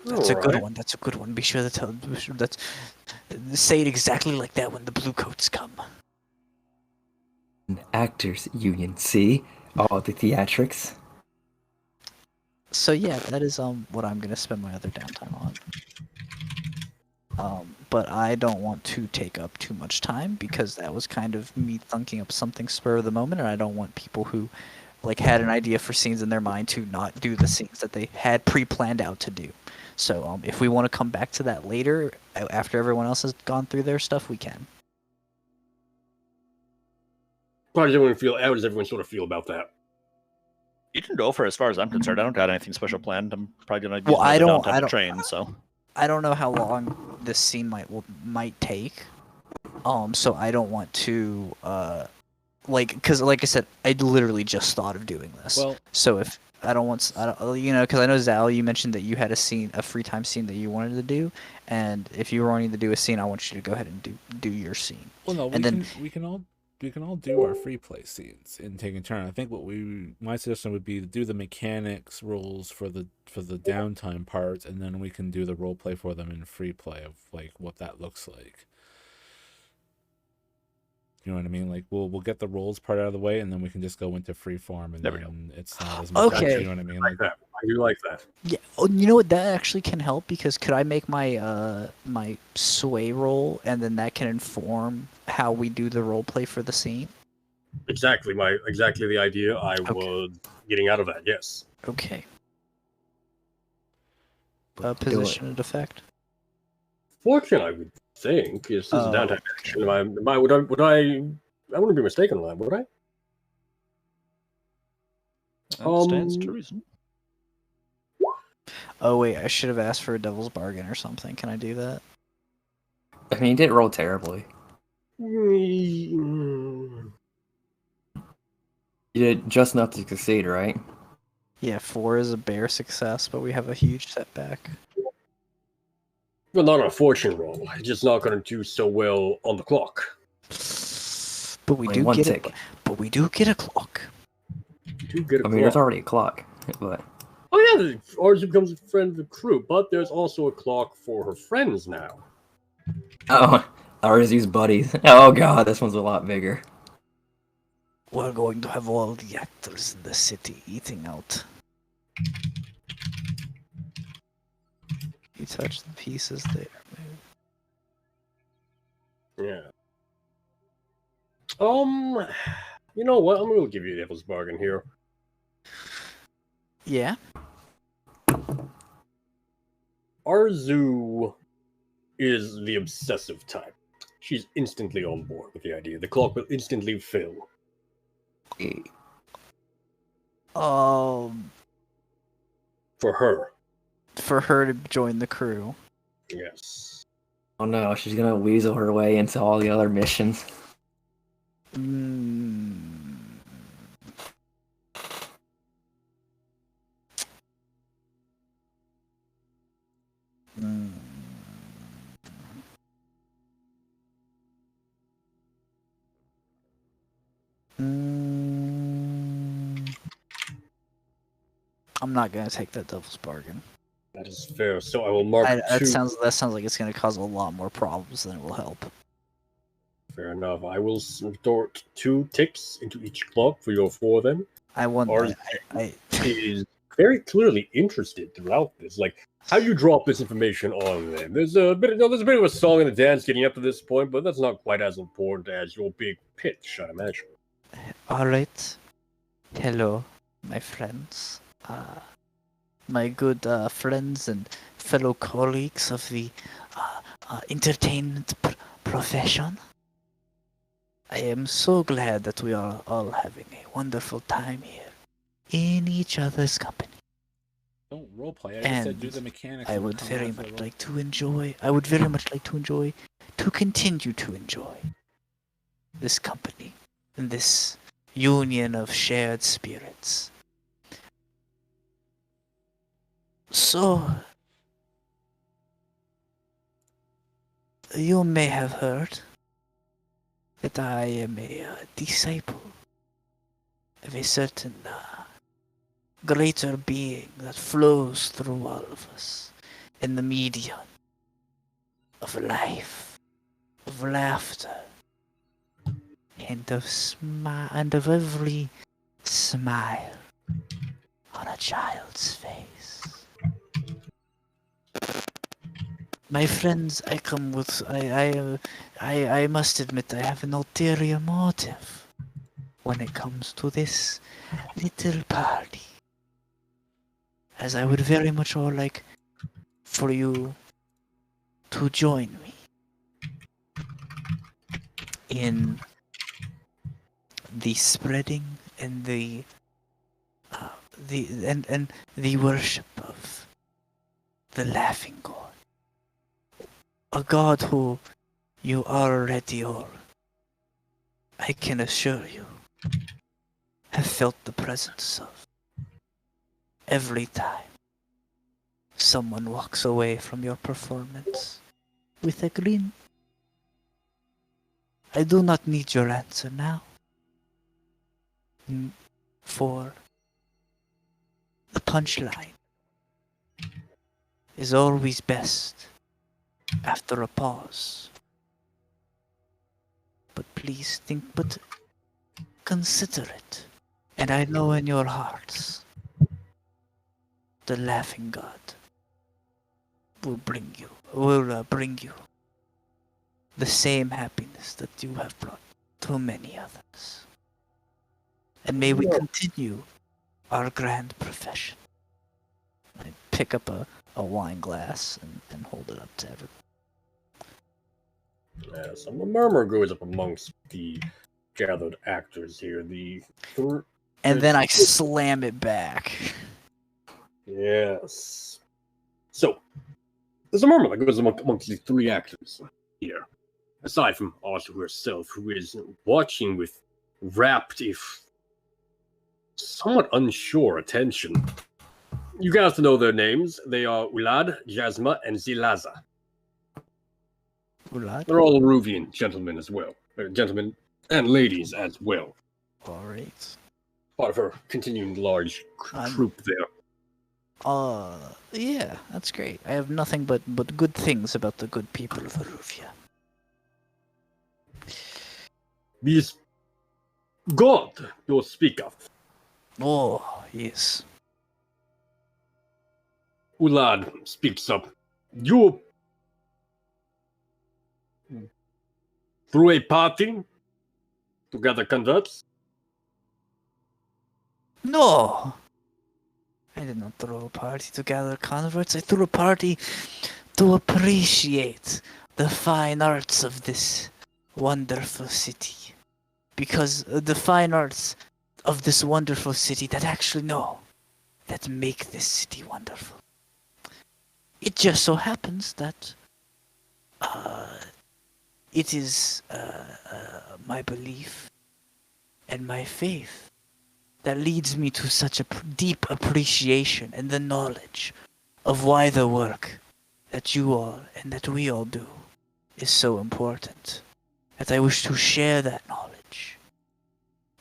B: That's a good one. That's a good one. Be sure to tell. Say it exactly like that when the blue coats come.
C: An actors union. See all the theatrics.
B: So yeah, that is what I'm gonna spend my other downtime on. But I don't want to take up too much time because that was kind of me thinking up something spur of the moment, and I don't want people who like had an idea for scenes in their mind to not do the scenes that they had pre-planned out to do. So if we want to come back to that later, after everyone else has gone through their stuff, we can.
A: How does everyone sort of feel about that?
E: You can go for it as far as I'm concerned. I don't got anything special planned. I'm probably gonna
B: Well, I don't
E: train. So
B: I don't know how long this scene might take. So I don't want to because like I said, I literally just thought of doing this.
D: Well,
B: so if because I know Zal, you mentioned that you had a free time scene that you wanted to do, and if you were wanting to do a scene, I want you to go ahead and do your scene.
D: Well, no, we can all do our free play scenes and take a turn. I think my suggestion would be to do the mechanics rules for the downtime parts, and then we can do the role play for them in free play of like what that looks like. You know what I mean? Like we'll get the roles part out of the way, and then we can just go into free form, and then it's not as much.
B: Okay.
D: You know what I mean?
A: Like that. I do like that.
B: Yeah. Oh, you know what? That actually can help because could I make my my sway roll, and then that can inform how we do the role play for the scene?
A: Exactly the idea I was getting out of that. Yes.
B: Okay. Position and effect.
A: Fortune, I would think, is this a downtime action. Would I wouldn't be mistaken on that, would I?
E: that stands to reason.
B: Oh wait, I should have asked for a devil's bargain or something. Can I do that?
C: I mean, he didn't roll terribly.
A: Mm.
C: You did just enough to succeed, right?
B: Yeah, 4 is a bare success, but we have a huge setback.
A: Well, not on a fortune roll. It's just not going to do so well on the clock.
B: But we do get it. But we do get a clock.
C: There's already a clock, but.
A: Oh yeah, ours becomes a friend of the crew, but there's also a clock for her friends now.
C: Oh, Arzu's buddies. Oh god, this one's a lot bigger.
B: We're going to have all the actors in the city eating out. You touch the pieces there.
A: Yeah. You know what? I'm gonna give you a devil's bargain here.
B: Yeah.
A: Arzu is the obsessive type. She's instantly on board with the idea. The clock will instantly fill.
B: Um,
A: For her.
B: for her to join the crew.
A: Yes.
C: Oh no, she's gonna weasel her way into all the other missions.
B: Mm. Mm. Mm. I'm not gonna take that devil's bargain.
A: That is fair. So I will mark
B: That
A: two.
B: sounds like it's gonna cause a lot more problems than it will help.
A: Fair enough. I will sort 2 ticks into each clock for your 4 then.
B: I want.
A: Arzu
B: I
A: is very clearly interested throughout this. Like, how you drop this information on them. There's a bit of a song and a dance getting up to this point, but that's not quite as important as your big pitch, I imagine.
B: All right. Hello, my friends. My good friends and fellow colleagues of the entertainment profession. I am so glad that we are all having a wonderful time here in each other's company.
D: Don't roleplay. I just said do
B: And
D: the mechanics.
B: I
D: and
B: would
D: come
B: very
D: off the
B: much
D: role.
B: like to enjoy. I would very much like to enjoy, to continue to enjoy this company and this union of shared spirits. So, you may have heard that I am a disciple of a certain greater being that flows through all of us in the medium of life, of laughter, and of every smile on a child's face. My friends, I come with. I must admit, I have an ulterior motive when it comes to this little party. As I would very much all like for you to join me in the spreading and the worship of the laughing god. A god who you already all, I can assure you, have felt the presence of every time someone walks away from your performance with a grin. I do not need your answer now, for the punchline is always best after a pause. But please consider it. And I know in your hearts, the laughing god will bring you the same happiness that you have brought to many others. And may we continue our grand profession. I pick up a wine glass and hold it up to everyone.
A: Yes, a murmur goes up amongst the gathered actors here.
B: And then I slam it back.
A: Yes. So, there's a murmur that goes amongst the 3 actors here. Aside from Arzu herself, who is watching with rapt, if somewhat unsure attention. You guys know their names. They are Ulad, Jasma, and Zilaza.
B: Ulad?
A: They're all Ruvian gentlemen as well. Gentlemen and ladies as well.
B: Alright.
A: Part of her continuing large troop there.
B: Yeah, that's great. I have nothing but good things about the good people of Aruvia.
A: This god you speak of,
B: Oh, yes.
A: Ulad speaks up. You threw a party to gather converts?
B: No! I did not throw a party to gather converts. I threw a party to appreciate the fine arts of this wonderful city. Because the fine arts of this wonderful city that make this city wonderful. It just so happens that it is my belief and my faith that leads me to such a deep appreciation and the knowledge of why the work that you all and that we all do is so important, that I wish to share that knowledge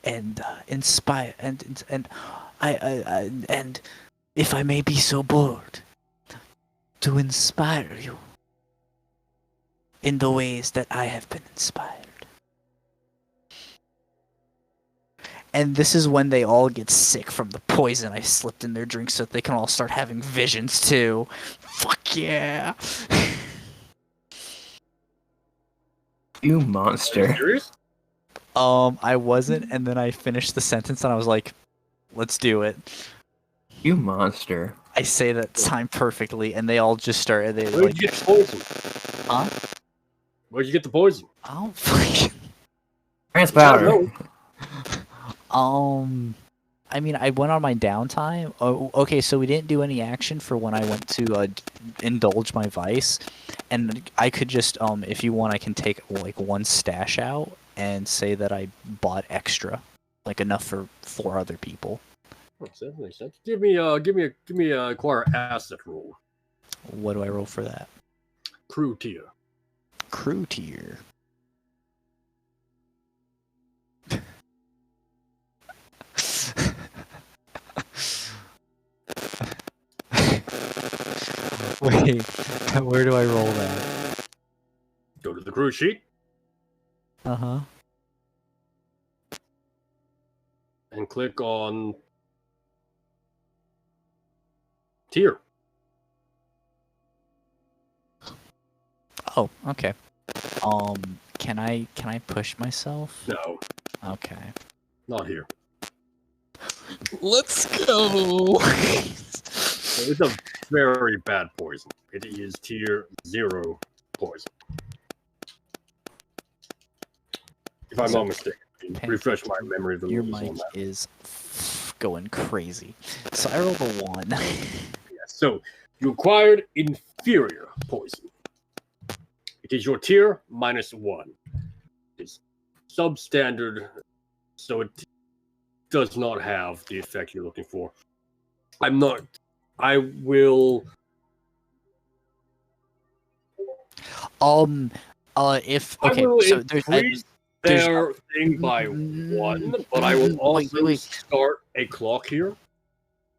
B: and inspire and if I may be so bold, to inspire you in the ways that I have been inspired. And this is when they all get sick from the poison I slipped in their drink so that they can all start having visions too. Fuck yeah.
C: You monster.
A: Serious?
B: I wasn't, and then I finished the sentence and I was like, let's do it.
C: You monster.
B: I say that time perfectly, and they all just start. They
A: Where'd
B: like,
A: you get the poison?
B: huh?
A: Where'd you get the poison?
B: I don't fucking.
C: Trans powder.
A: No.
B: I mean, I went on my downtime. Oh, okay, so we didn't do any action for when I went to indulge my vice, and I could just, if you want, I can take like one stash out and say that I bought extra, like enough for 4 other people.
A: That makes sense. Give me a acquire asset roll.
B: What do I roll for that?
A: Crew tier.
B: Crew tier. Wait, where do I roll that?
A: Go to the crew sheet
B: Uh-huh.
A: and click on tier.
B: Oh, okay. Can I push myself?
A: No,
B: Okay.
A: not here.
B: Let's go.
A: It's a very bad poison. It is tier 0 poison. If I'm not mistaken. Refresh my memory of the
B: Your
A: rules on
B: mic
A: that.
B: is going crazy. So I rolled a 1.
A: Yeah, so you acquired inferior poison. It is your tier -1. It's substandard, so it does not have the effect you're looking for. I will.
B: If
A: I
B: okay,
A: will
B: so there's
A: increase their thing by 1, but I will also
B: wait.
A: start a clock here.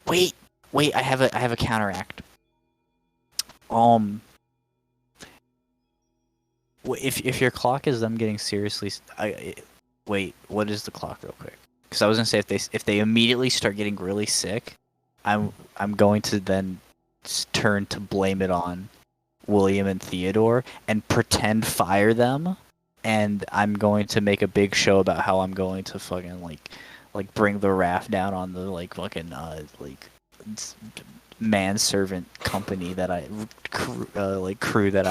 B: wait, I have a counteract. If your clock is them getting seriously, wait, what is the clock real quick? Because I was gonna say if they immediately start getting really sick, I'm going to then turn to blame it on William and Theodore and pretend fire them, and I'm going to make a big show about how I'm going to fucking like bring the raft down on the like fucking manservant company that crew that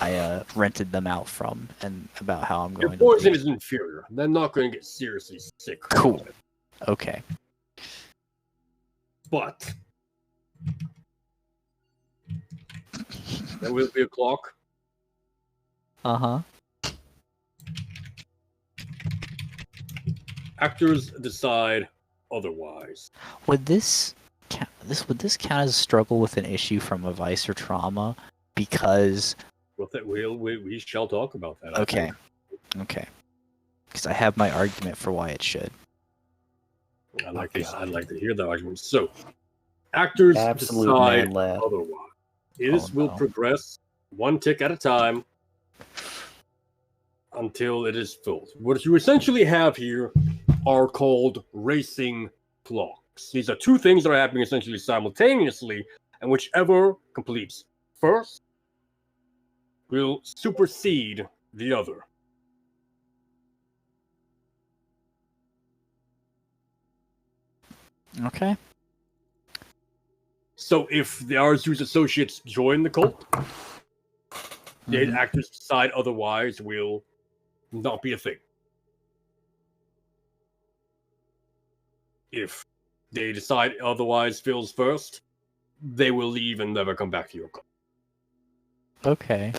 B: I rented them out from, and about how I'm
A: Your
B: going
A: poison
B: to
A: is inferior. They're not going to get seriously sick.
B: Cool. Okay.
A: But there will be a clock.
B: Uh-huh.
A: Actors decide otherwise.
B: Would this count as a struggle with an issue from a vice or trauma? Because
A: We shall talk about that.
B: okay. Because I have my argument for why it should.
A: I'd like to hear that argument. So, actors
C: Absolute
A: decide
C: man laugh.
A: otherwise. This will
B: no.
A: progress one tick at a time. until it is filled. What you essentially have here are called racing clocks. These are two things that are happening essentially simultaneously, and whichever completes first will supersede the other.
B: Okay.
A: So if the Arzu's associates join the cult, the actors decide otherwise will not be a thing. If they decide otherwise fills first, they will leave and never come back to your cult.
B: Okay.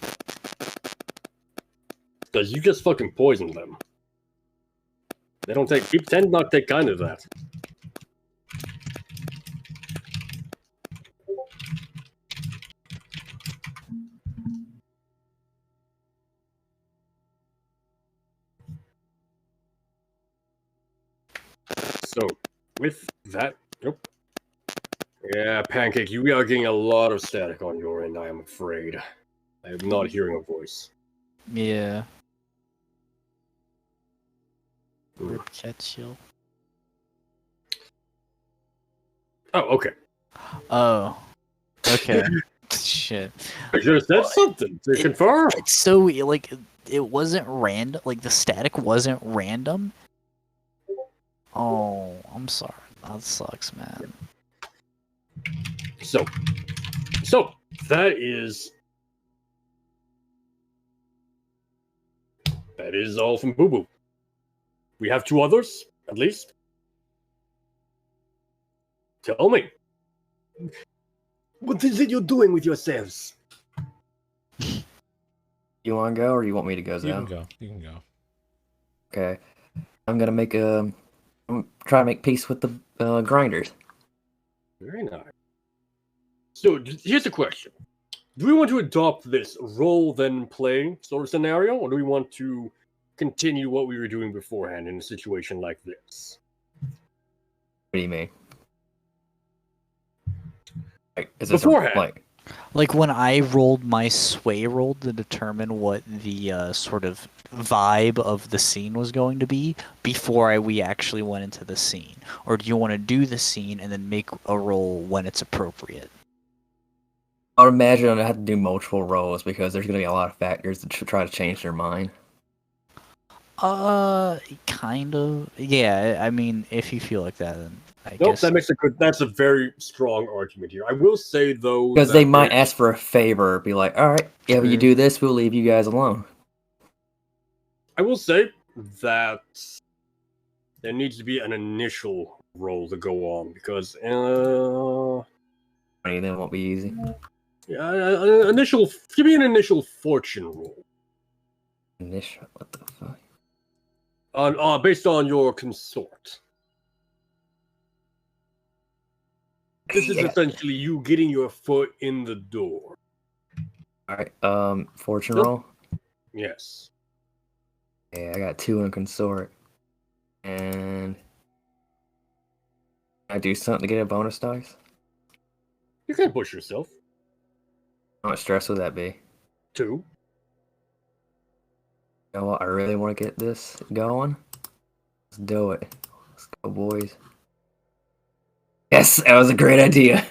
A: Because you just fucking poisoned them. They don't take. People tend not to take kind of that. So, with that, nope. Yeah, Pancake, you are getting a lot of static on your end, I am afraid. I am not hearing a voice.
B: Yeah. Rip catch you.
A: Oh, okay.
B: Oh. Okay. Shit.
A: I should have said something to confirm.
B: It's so like it wasn't random. Like the static wasn't random. Oh, I'm sorry. That sucks, man.
A: So that is all from Boo Boo. We have two others, at least. Tell me, what is it you're doing with yourselves?
C: You want to go, or you want me to go,
D: You
C: Zell?
D: can go. You can go.
C: Okay. I'm gonna make I'm trying to make peace with the grinders.
A: Very nice. So here's the question: do we want to adopt this roll then play sort of scenario, or do we want to continue what we were doing beforehand in a situation like this?
C: What do you mean? Like, is this
A: Beforehand.
B: Like when I rolled my sway roll to determine what the sort of vibe of the scene was going to be before we actually went into the scene, or do you want to do the scene and then make a roll when it's appropriate?
C: I would imagine I have to do multiple rolls because there's gonna be a lot of factors to try to change their mind.
B: Kind of. Yeah, I mean, if you feel like that, then I
A: Nope,
B: guess.
A: that makes a good. That's a very strong argument here. I will say though,
C: Because
A: that
C: they might ask for a favor, be like, all right, if you
A: Mhm.
C: do this, we'll leave you guys alone.
A: I will say that there needs to be an initial roll to go on because
C: I mean, that won't be easy.
A: initial. Give me an initial fortune roll
C: Initial, what the fuck?
A: on based on your consort. This is
C: Yeah.
A: essentially you getting your foot in the door.
C: All right, fortune
A: Nope.
C: roll.
A: Yes.
C: Yeah, I got 2 in consort. And I do something to get a bonus dice?
A: You can push yourself.
C: How much stress would that be?
A: 2.
C: You know what? I really want to get this going. Let's do it. Let's go, boys. Yes, that was a great idea.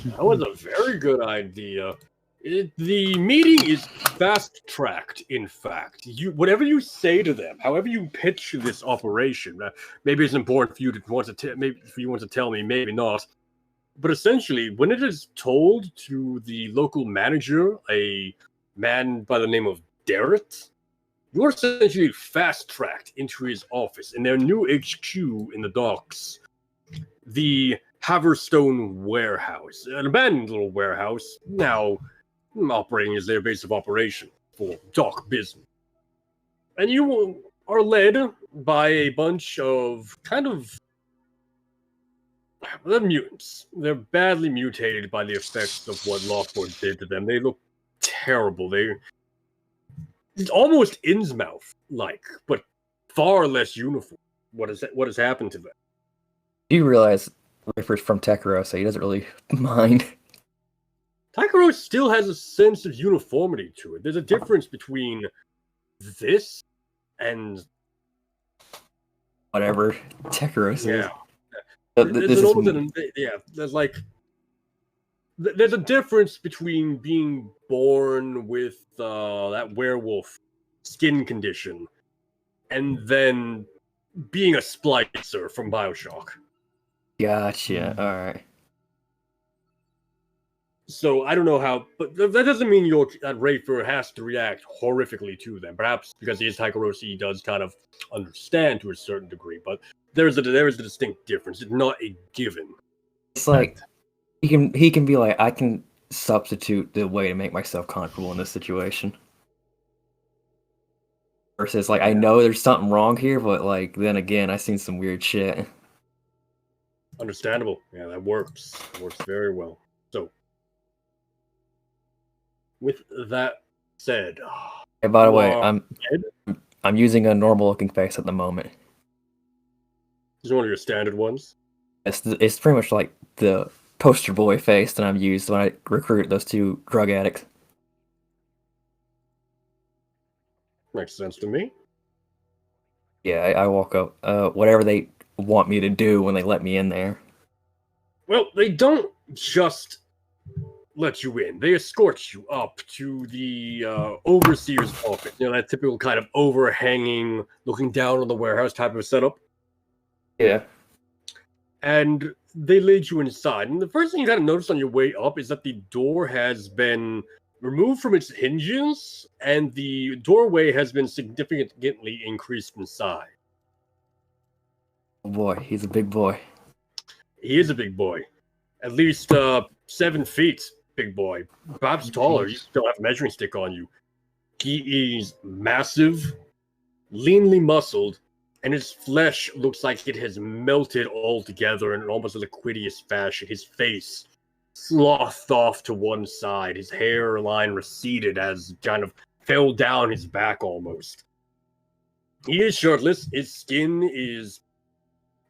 A: That was a very good idea. The meeting is fast-tracked, in fact. Whatever you say to them, however you pitch this operation, maybe it's important for you to tell me, maybe not. But essentially, when it is told to the local manager, a man by the name of Darrett, you're essentially fast-tracked into his office in their new HQ in the docks. The Haverstone Warehouse, an abandoned little warehouse, now operating as their base of operation for dock business. And you are led by a bunch of they're mutants. They're badly mutated by the effects of what Lockwood did to them. They look terrible. It's almost Innsmouth-like, but far less uniform. What has happened to them?
C: You realize Rayford's from Tekiro, so he doesn't really mind.
A: Takaro still has a sense of uniformity to it. There's a difference between this and
C: Whatever Tekaros is.
A: yeah,
C: This
A: there's
C: is
A: there's like there's a difference between being born with that werewolf skin condition and then being a splicer from Bioshock.
C: gotcha. All right.
A: So I don't know how, but that doesn't mean that Rafer has to react horrifically to them. Perhaps because he is Takaroshi, he does kind of understand to a certain degree. But there is a distinct difference. It's not a given.
C: It's like he can be like, I can substitute the way to make myself comfortable in this situation. Versus like, I know there's something wrong here, but like then again, I've seen some weird shit.
A: Understandable. Yeah, that works. It works very well. So, with that said,
C: Hey, by the way,
A: Ed?
C: I'm using a normal looking face at the moment.
A: This is one of your standard ones.
C: It's pretty much like the poster boy face that I'm used when I recruit those two drug addicts.
A: Makes sense to me.
C: Yeah, I walk up, whatever they want me to do when they let me in there.
A: Well, they don't just let you in. They escort you up to the overseer's office. You know, that typical kind of overhanging, looking down on the warehouse type of setup.
C: Yeah.
A: And they lead you inside. And the first thing you gotta notice on your way up is that the door has been removed from its hinges, and the doorway has been significantly increased in size.
C: Oh boy, he's a big boy.
A: He is a big boy. At least 7 feet, big boy. Perhaps taller. You still have a measuring stick on you. He is massive, leanly muscled, and his flesh looks like it has melted all together in an almost liquidious fashion. His face slothed off to one side. His hairline receded as kind of fell down his back almost. He is shirtless. His skin is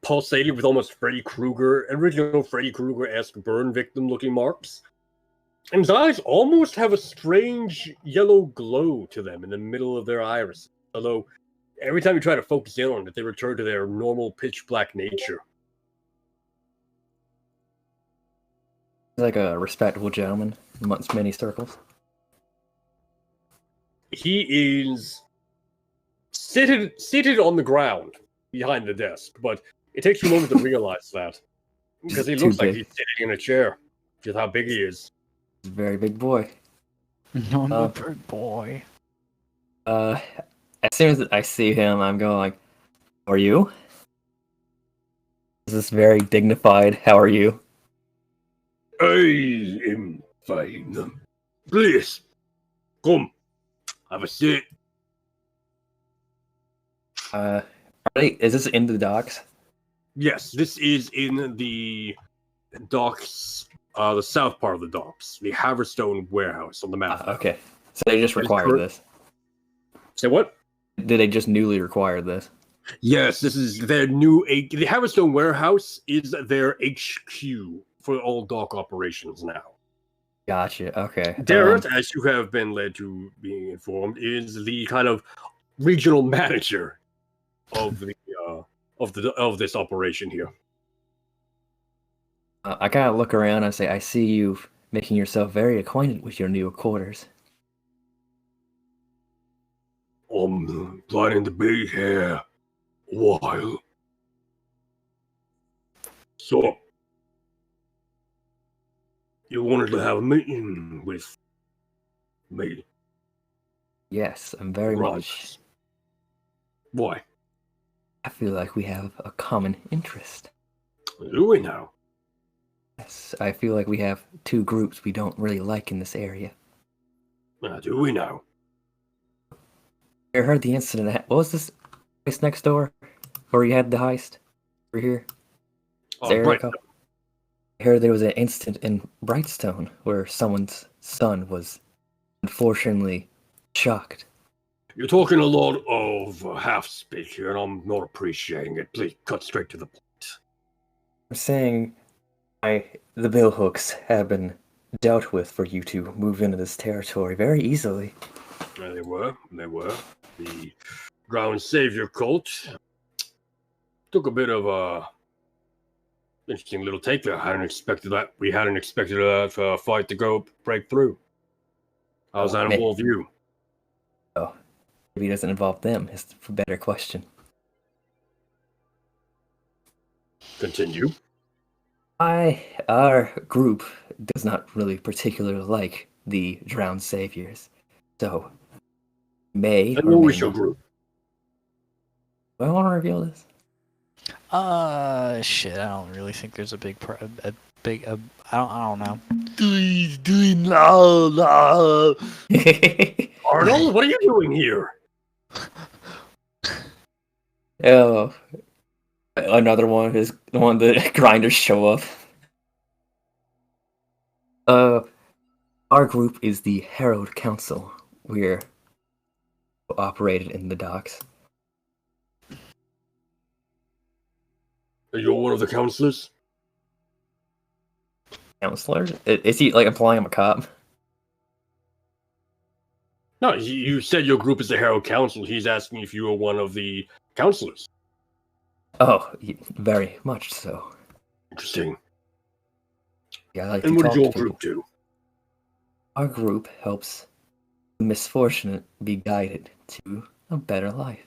A: pulsated with almost Freddy Krueger, original Freddy Krueger-esque burn victim-looking marks. And his eyes almost have a strange yellow glow to them in the middle of their iris. Although, every time you try to focus in on it, they return to their normal pitch-black nature.
C: He's like a respectable gentleman amongst many circles.
A: He is seated on the ground behind the desk, but it takes you a moment to realize that. Because he looks like he's sitting in a chair. Just how big he is.
C: He's a very big boy.
B: I'm a big boy.
C: As soon as I see him, I'm going like, how are you? Is this very dignified? How are you?
A: I am fine. Please, come, have a seat.
C: Is this in the docks?
A: Yes, this is in the docks, the south part of the docks, the Haverstone warehouse on the map.
C: Okay, so they just required this.
A: Say what?
C: Did they just newly require this?
A: Yes, this is their new. The Haverstone warehouse is their HQ for all dock operations now.
C: Gotcha. Okay.
A: Darrett, as you have been led to being informed, is the kind of regional manager of the of this operation here.
C: I kind of look around and say, I see you making yourself very acquainted with your new quarters.
A: I'm planning to be here a while. So, you wanted to have a meeting with me?
C: Yes, I'm very
A: Right.
C: much.
A: Why?
C: I feel like we have a common interest.
A: Do we now?
C: Yes, I feel like we have two groups we don't really like in this area.
A: Do we now?
C: I heard the incident. What was this place next door where you had the heist? Over here?
A: Oh, right.
C: I heard there was an incident in Brightstone where someone's son was unfortunately shocked.
A: You're talking a lot of half-speak here, and I'm not appreciating it. Please cut straight to the point.
C: I'm saying the Billhooks have been dealt with for you to move into this territory very easily.
A: They were. The Ground Savior cult. Took a bit of a interesting little take there. Hadn't expected that. We hadn't expected that fight to break through. How's that involve you?
C: Oh, maybe it doesn't involve them. It's a better question.
A: Continue.
C: Our group does not really particularly like the drowned saviors, so may
A: And
C: or
A: what
C: may
A: was your
C: not.
A: group?
C: Do I want to reveal this?
B: Shit. I don't really think there's a big, I don't know.
A: Arnold, what are you doing here?
C: Oh, another one is the one that grinders show up. Our group is the Harrowed Council. We're operated in the docks.
A: You're one of the counselors?
C: Counselor? Is he like implying I'm a cop?
A: No, you said your group is the Harrow Council. He's asking if you are one of the counselors.
C: Oh, very much so.
A: Interesting.
C: Yeah, I like
A: And
C: to
A: what
C: talk
A: does your
C: to
A: group
C: people.
A: do?
C: Our group helps the misfortunate be guided to a better life.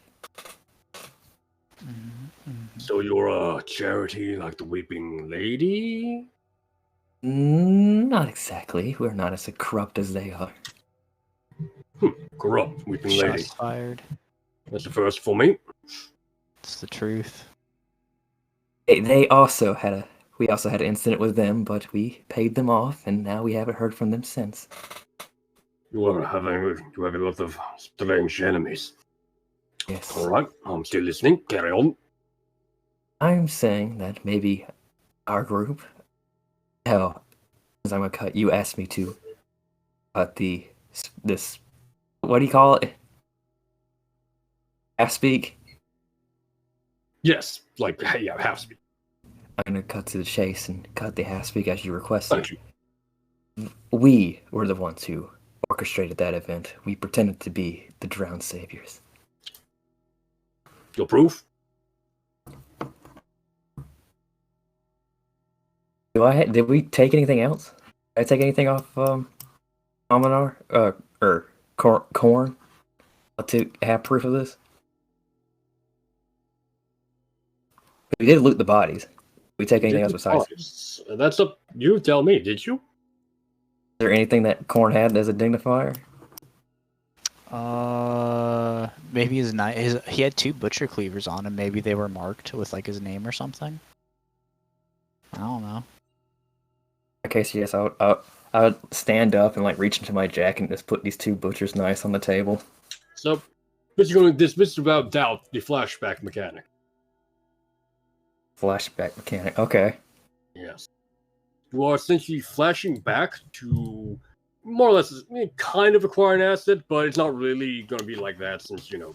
A: So you're a charity like the Weeping Lady?
C: Not exactly. We're not as corrupt as they are.
A: Corrupt Weeping Lady.
B: Shots fired.
A: That's the first for me.
B: It's the truth.
C: We also had an incident with them, but we paid them off, and now we haven't heard from them since.
A: You have a lot of strange enemies.
C: Yes.
A: Alright, I'm still listening. Carry on.
C: I'm saying that maybe our group. Hell, as I'm gonna cut. You asked me to cut this. What do you call it? Half speak.
A: Yes, like, yeah, half speed.
C: I'm gonna cut to the chase and cut the half speak as you requested.
A: Thank you.
C: We were the ones who orchestrated that event. We pretended to be the drowned saviors.
A: Your proof?
C: Did we take anything else? Did I take anything off Aminar? Or Corn? To have proof of this? We did loot the bodies. Did we take anything else besides?
A: That's up. You tell me. Did you?
C: Is there anything that Corn had as a dignifier?
B: Maybe his knife. He had 2 butcher cleavers on him. Maybe they were marked with like his name or something. I don't know.
C: In case, yes, I would stand up and like reach into my jacket and just put these 2 butcher's knives on the table.
A: So, but you're going to dismiss without doubt the flashback mechanic.
C: Flashback mechanic. Okay.
A: Yes. You are essentially flashing back to more or less kind of acquire an asset, but it's not really going to be like that since, you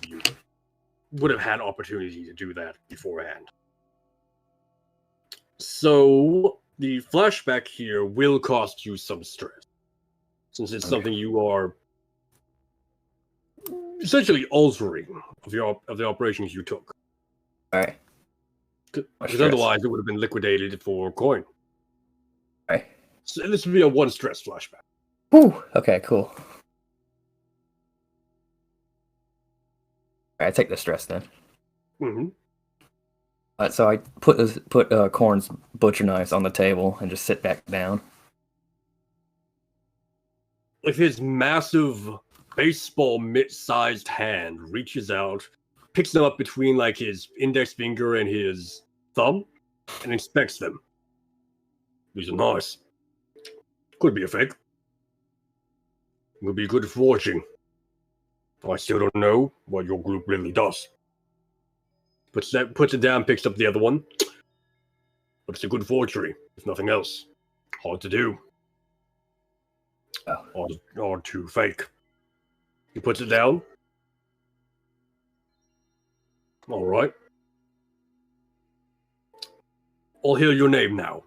A: would have had opportunity to do that beforehand. So, the flashback here will cost you some stress, since it's something you are essentially altering of the operations you took.
C: Alright.
A: Because otherwise it would have been liquidated for coin.
C: Alright.
A: So this would be a 1 stress flashback.
C: Whew. Okay, cool. Alright, take the stress then.
A: Mm-hmm.
C: So I put Corn's butcher knives on the table and just sit back down.
A: If his massive baseball mitt-sized hand reaches out, picks them up between like his index finger and his thumb, and inspects them. These are nice. Could be a fake. Would be good forging. I still don't know what your group really does. Puts it down, picks up the other one. But it's a good forgery, if nothing else. Hard to do.
C: Oh.
A: Hard to fake. He puts it down. Alright. I'll hear your name now.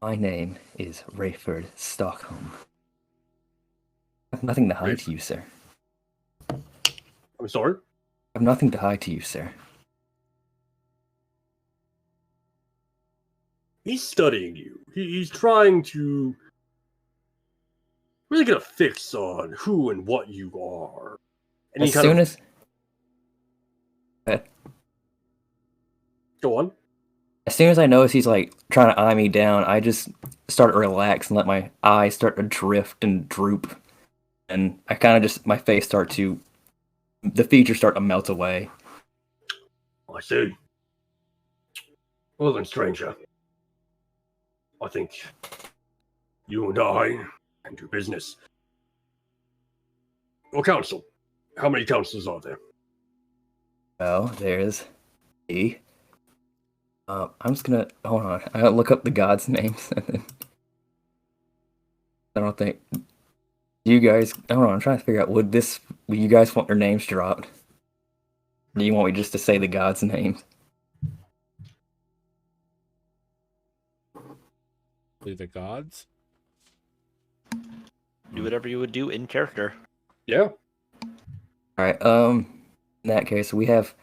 C: My name is Rayford Stockholm. I have nothing to hide to you, sir.
A: I'm sorry?
C: I have nothing to hide to you, sir.
A: He's studying you. He's trying to really get a fix on who and what you are. And
C: As soon as...
A: Go on.
C: As soon as I notice he's like trying to eye me down, I just start to relax and let my eyes start to drift and droop. And I kind of just, my face the features start to melt away.
A: I see. Well then, stranger. I think you and I can do business. Well, council. How many councils are there?
C: Well, there's E. I'm just gonna, hold on, I gotta look up the gods' names. I don't think, you guys, hold on, I'm trying to figure out, will you guys want their names dropped? Or do you want me just to say the gods' names?
D: The gods?
E: Do whatever you would do in character.
A: Yeah.
C: Alright, in that case, we have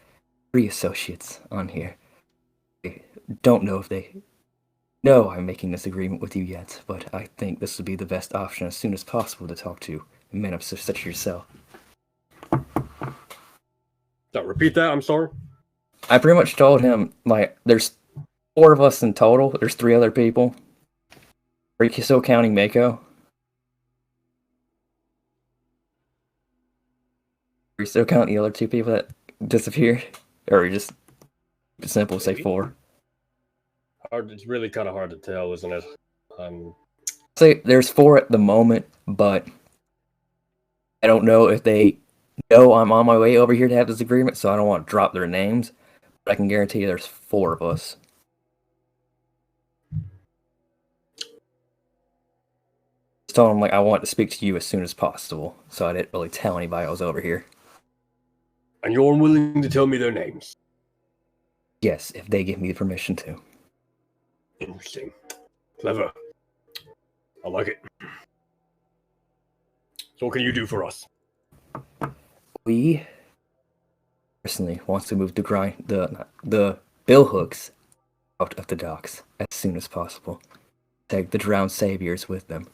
C: 3 associates on here. I don't know if they know I'm making this agreement with you yet, but I think this would be the best option as soon as possible to talk to men of such as yourself.
A: Repeat that, I'm sorry.
C: I pretty much told him, like, there's 4 of us in total, there's 3 other people. Are you still counting Mako? Are you still counting the other 2 people that disappeared? Or are you just simple say 4?
A: It's really kind of hard to tell, isn't it?
C: Say there's 4 at the moment, but I don't know if they know I'm on my way over here to have this agreement, so I don't want to drop their names. But I can guarantee you there's 4 of us. Just told them like I want to speak to you as soon as possible, so I didn't really tell anybody I was over here.
A: And you're unwilling to tell me their names?
C: Yes, if they give me the permission to.
A: Interesting. Clever. I like it. So what can you do for us?
C: We personally wants to move the Billhooks out of the docks as soon as possible. Take the drowned saviors with them.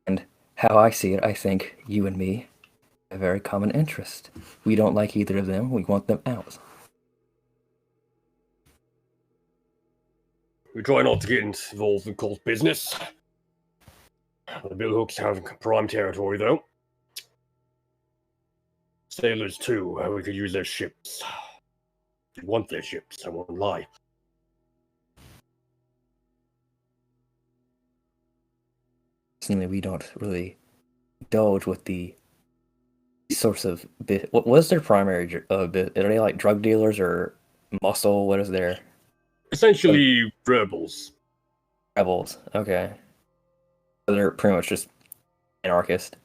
C: And how I see it, I think you and me have a very common interest. We don't like either of them, we want them out.
A: We try not to get involved in cult business. The Billhooks have prime territory, though. Sailors, too. We could use their ships. We want their ships, I won't lie.
C: Personally, we don't really indulge with the source of... What was their primary... Are they like drug dealers or muscle? What is their...
A: Essentially, rebels.
C: Rebels, okay. So they're pretty much just anarchist.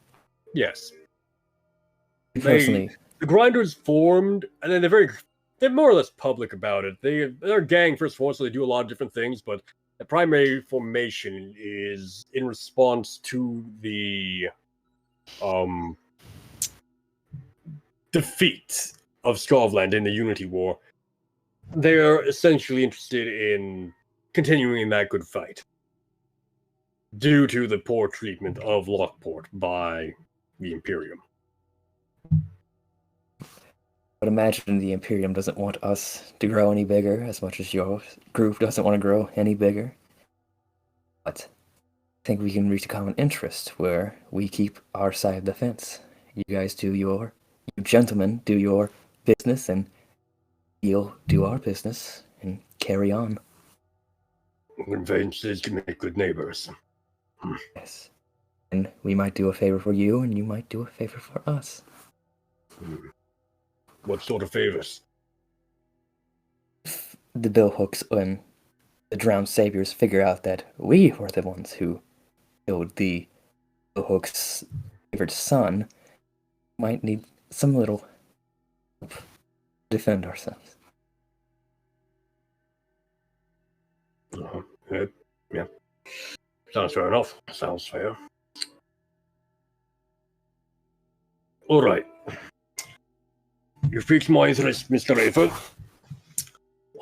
A: Yes.
C: Personally,
A: The Grinders formed, and then they're more or less public about it. They're a gang, first of all, so they do a lot of different things, but the primary formation is in response to the defeat of Skavland in the Unity War. They're essentially interested in continuing that good fight due to the poor treatment of Lockport by the Imperium.
C: but imagine the Imperium doesn't want us to grow any bigger as much as your group doesn't want to grow any bigger. But I think we can reach a common interest where we keep our side of the fence. You gentlemen do your business, and we'll do our business and carry on.
A: Conveyances to make good neighbors.
C: Yes. And we might do a favor for you, and you might do a favor for us.
A: What sort of favors?
C: The Billhooks and the Drowned Saviors figure out that we were the ones who killed the Billhooks' favorite son, might need some little help to defend ourselves.
A: Yeah. Sounds fair enough. Sounds fair. All right. You piqued my interest, Mr. Rafer.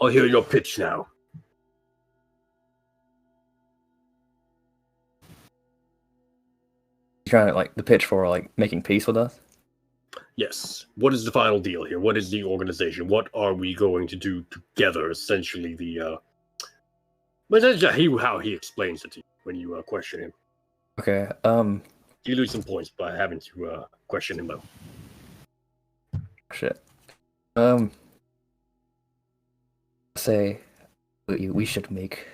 A: I'll hear your pitch now.
C: Trying to the pitch for making peace with us.
A: Yes. What is the final deal here? What is the organization? What are we going to do together? Essentially, but that's how he explains it to you when you question him.
C: Okay.
A: You lose some points by having to question him though.
C: Shit. Say we should make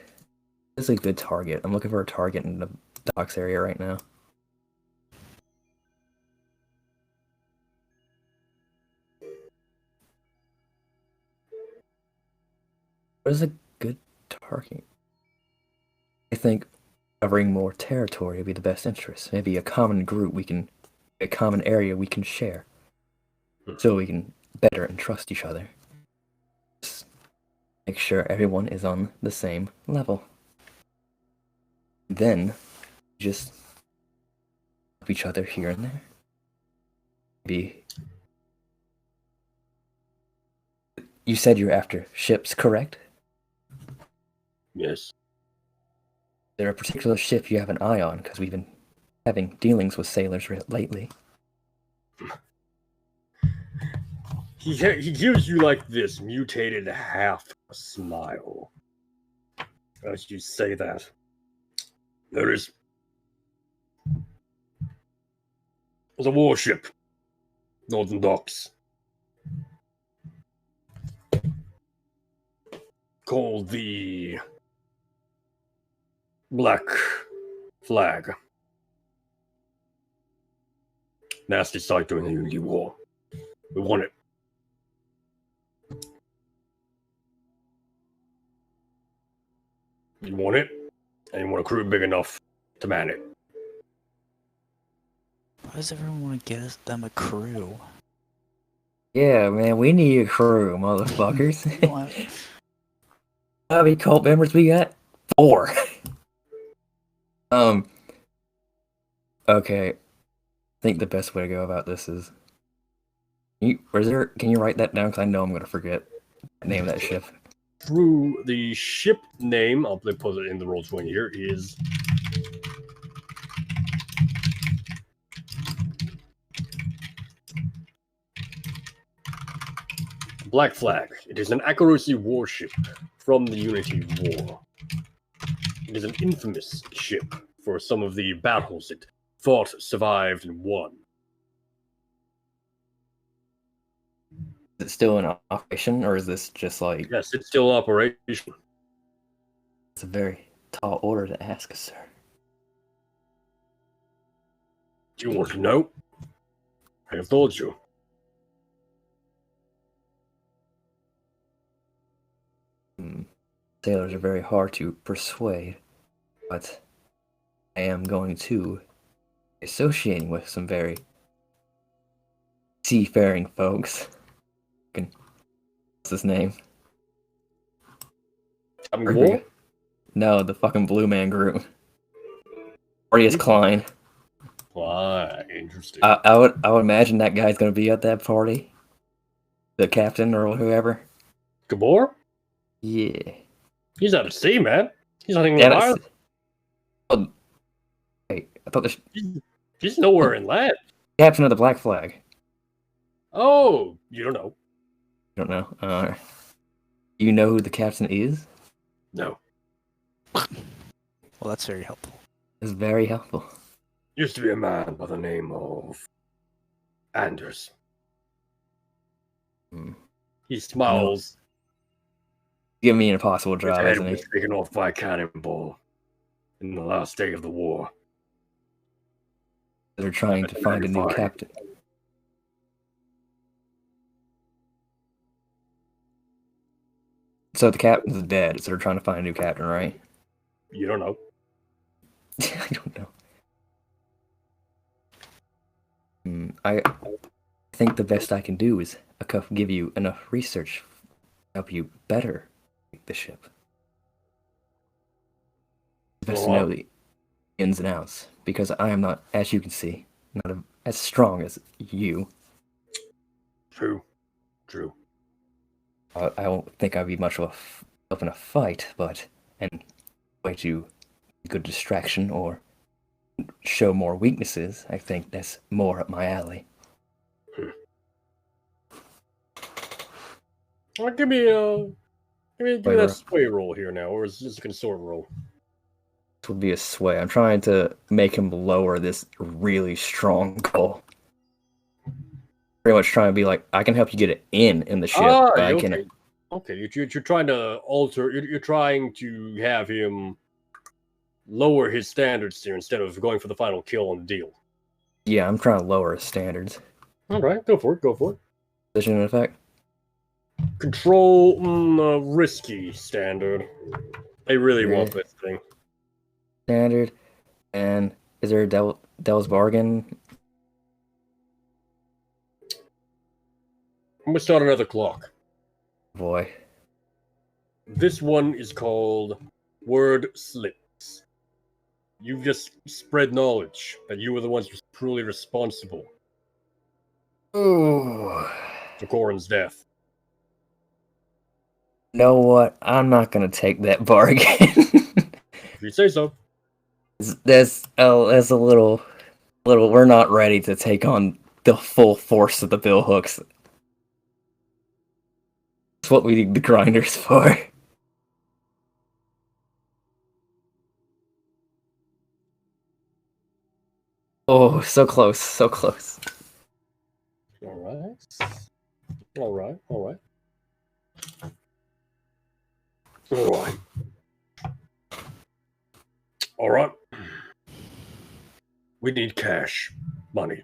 C: this a good target. I'm looking for a target in the docks area right now. What is a good target? I think covering more territory would be the best interest. Maybe a common group a common area we can share. So we can better entrust each other. Just make sure everyone is on the same level. Then, just help each other here and there. Maybe. You said you're after ships, correct?
A: Yes.
C: Is there a particular ship you have an eye on? Because we've been having dealings with sailors lately.
A: He gives you this mutated half smile as you say that. There's a warship, Northern Docks, called the Black Flag. Nasty sight during the Unity War. We want it. You want it, and you want a crew big enough to man it.
B: Why does everyone want to get them a crew?
C: Yeah, man, we need a crew, motherfuckers. How many cult members we got? 4. Okay. I think the best way to go about this is... Can you write that down? Because I know I'm going to forget the name of that ship.
A: Through the ship name, I'll put it in the Roll20 here, is Black Flag. It is an accuracy warship from the Unity War. It is an infamous ship for some of the battles it fought, survived, and won.
C: Is it still in operation, or is this just
A: Yes, it's still in operation.
C: It's a very tall order to ask, sir.
A: Do you want to know? I have told you.
C: Sailors are very hard to persuade, but I am going to be associating with some very seafaring folks. What's his name?
A: War?
C: No, the fucking Blue Man Group. Arius Klein.
A: Why? Interesting.
C: I would imagine that guy's gonna be at that party. The captain or whoever.
A: Gabor?
C: Yeah.
A: He's out at sea, man. He's not even
C: Yeah,
A: on island.
C: Oh, wait, I thought
A: He's nowhere in land.
C: captain of the Black Flag.
A: Oh, you don't know.
C: I don't know. You know who the captain is?
A: No.
B: Well, that's very helpful.
C: It's very helpful.
A: Used to be a man by the name of Anders.
C: Hmm.
A: He smiles.
C: Give me an impossible
A: His
C: job,
A: head
C: isn't he?
A: was taken off by a cannonball in the last day of the war.
C: They're trying to find a new captain. So the captain's dead, so they're trying to find a new captain, right?
A: You don't know.
C: I don't know. I think the best I can do is give you enough research to help you better make the ship. It's best to know the ins and outs, because I am not, as you can see, not as strong as you.
A: True. True.
C: I don't think I'd be much of in a fight, but and way to good distraction or show more weaknesses. I think that's more up my alley.
A: Well, give me
C: Wait,
A: that sway roll here now, or is this a consort roll?
C: This would be a sway. I'm trying to make him lower this really strong goal. Pretty much trying to be like, I can help you get it in the ship. But I
A: okay.
C: can.
A: Okay, you're trying to alter. You're trying to have him lower his standards here instead of going for the final kill on the deal.
C: Yeah, I'm trying to lower his standards.
A: All right, go for it. Go for it.
C: Position in effect.
A: Control risky standard. They really
C: Okay.
A: want this thing.
C: Standard. And is there a Devil's Bargain?
A: I'm gonna start another clock.
C: Boy.
A: This one is called Word Slips. You've just spread knowledge that you were the ones truly responsible
C: Ooh.
A: for Corin's death.
C: Know what? I'm not gonna take that bargain.
A: If you say so.
C: That's a little. We're not ready to take on the full force of the Billhooks. That's what we need the grinders for. Oh, so close, so close.
A: All right. All right. All right. All right. All right. We need cash, money,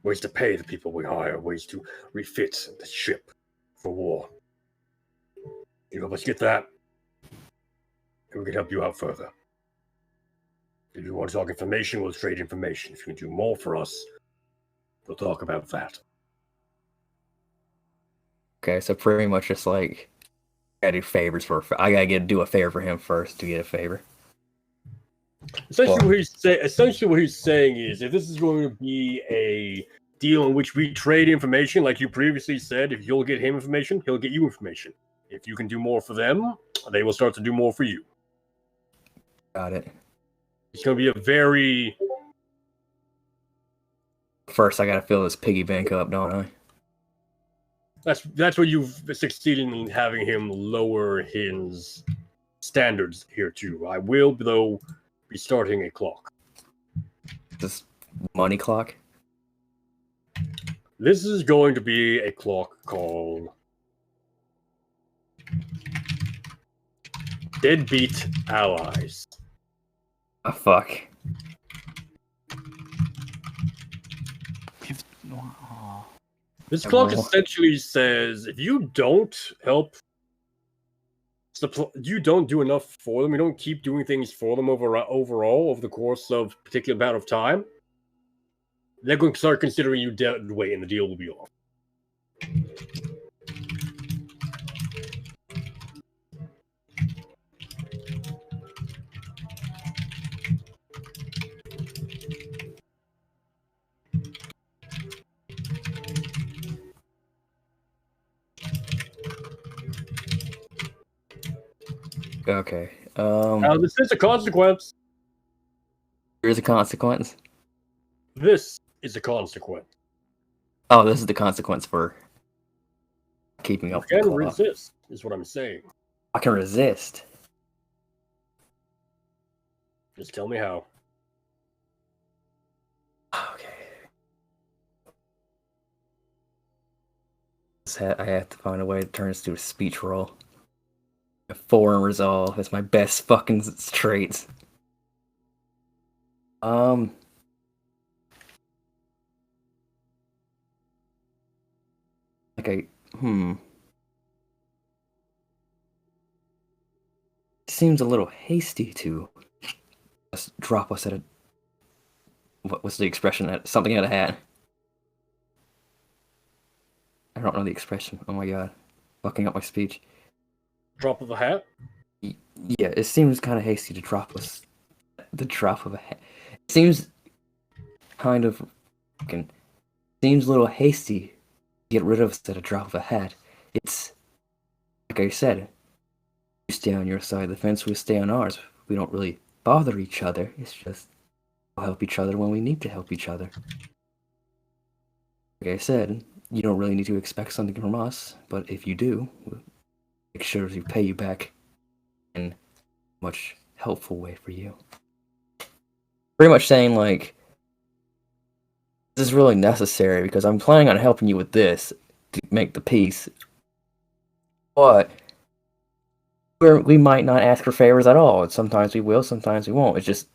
A: ways to pay the people we hire, ways to refit the ship for war. You help us get that, and we can help you out further. If you want to talk information, we'll trade information. If you can do more for us, we'll talk about that.
C: Okay, so pretty much just like I gotta do favors for. I gotta do a favor for him first to get a favor.
A: Essentially, what he's saying is, if this is going to be a deal in which we trade information, like you previously said, if you'll get him information, he'll get you information. If you can do more for them, they will start to do more for you.
C: Got it.
A: It's going to be a very...
C: First, I gotta fill this piggy bank up, don't I?
A: That's what you've succeeded in having him lower his standards here too. I will, though, be starting a clock.
C: This money clock.
A: This is going to be a clock called Deadbeat Allies.
C: Oh, fuck.
B: Oh.
A: This clock
C: Well.
A: essentially says if you don't help, you don't do enough for them, you don't keep doing things for them overall over the course of a particular amount of time, they're going to start considering you dead weight and the deal will be off.
C: Okay.
A: Now, this is a consequence.
C: Here's a consequence.
A: This is a consequence.
C: Oh, this is the consequence for keeping
A: You
C: up. The
A: can
C: clock.
A: resist, is what I'm saying.
C: I can resist.
A: Just tell me how.
C: Okay. I have to find a way to turn this to a speech roll. A 4 in resolve. That's my best fucking traits. Like seems a little hasty to just drop us at a. What was the expression? At something at a hat. I don't know the expression. Oh my god, fucking up my speech.
A: Drop of a hat?
C: Yeah, it seems kind of hasty to drop us. The drop of a hat. It seems kind of fucking. Seems a little hasty get rid of us at a drop of a hat. It's like I said, you stay on your side of the fence, we stay on ours. We don't really bother each other. It's just we'll help each other when we need to help each other. Like I said, you don't really need to expect something from us, but if you do, we'll make sure to pay you back in a much helpful way for you. Pretty much saying, like, this is really necessary because I'm planning on helping you with this to make the peace. But we might not ask for favors at all. Sometimes we will, sometimes we won't. It's just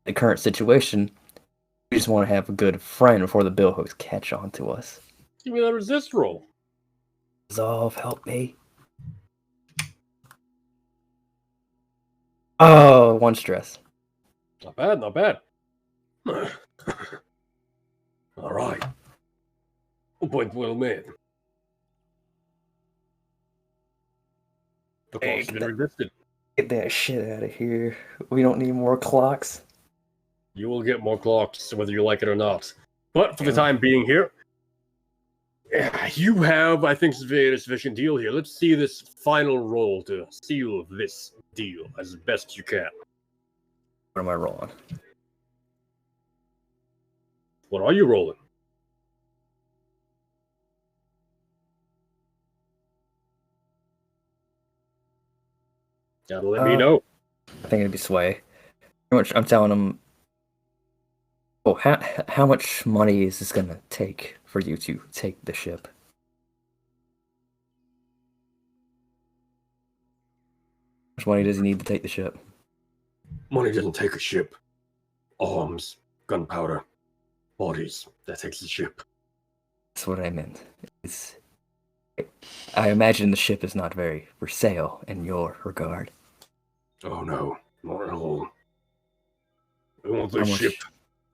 C: the current situation. We just want to have a good friend before the Billhooks catch on to us.
A: Give me that resist roll.
C: Resolve, help me. Oh, one stress.
A: Not bad, not bad. All right. Point well made. The
C: Hey,
A: clock's been resisted.
C: Get that shit out of here. We don't need more clocks.
A: You will get more clocks, whether you like it or not. But for the time being here, you have, I think, a sufficient deal here. Let's see this final roll to seal this deal as best you can.
C: What am I rolling?
A: What are you rolling? Gotta let me know.
C: I think it'd be sway. Pretty much, I'm telling him. Oh, how much money is this gonna take for you to take the ship? How much money does he need to take the ship?
A: Money doesn't take a ship. Arms, gunpowder, bodies. That takes the ship.
C: That's what I meant. I imagine the ship is not very for sale in your regard.
A: Oh no, not at all. We want
C: How
A: this
C: much-
A: ship.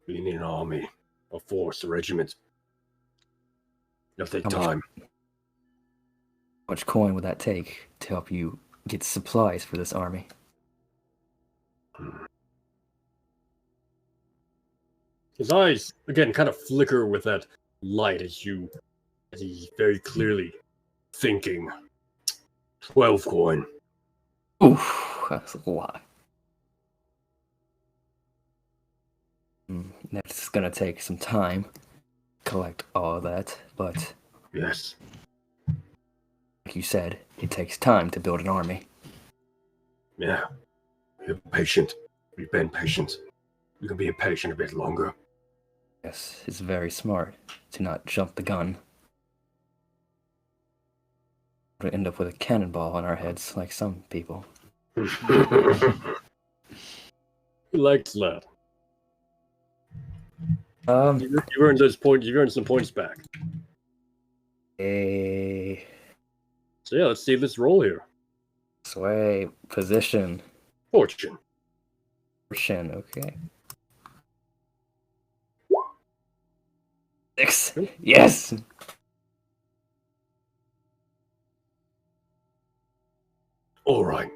A: We need an army, a force, a regiment. It'll take
C: How much-
A: time.
C: How much coin would that take to help you get supplies for this army?
A: His eyes, again, kind of flicker with that light as he's very clearly thinking. 12 coin.
C: Oof, that's a lot. That's gonna take some time. Collect all of that, but
A: Yes.
C: like you said, it takes time to build an army.
A: Yeah. We're patient. We've been patient. We can be patient a bit longer.
C: Yes, it's very smart to not jump the gun. We'll end up with a cannonball on our heads like some people.
A: He likes that. You've earned those points. You've earned some points back.
C: A
A: So yeah, let's see this roll here.
C: sway position.
A: Fortune.
C: Shin, okay. 6. Yes.
A: All right.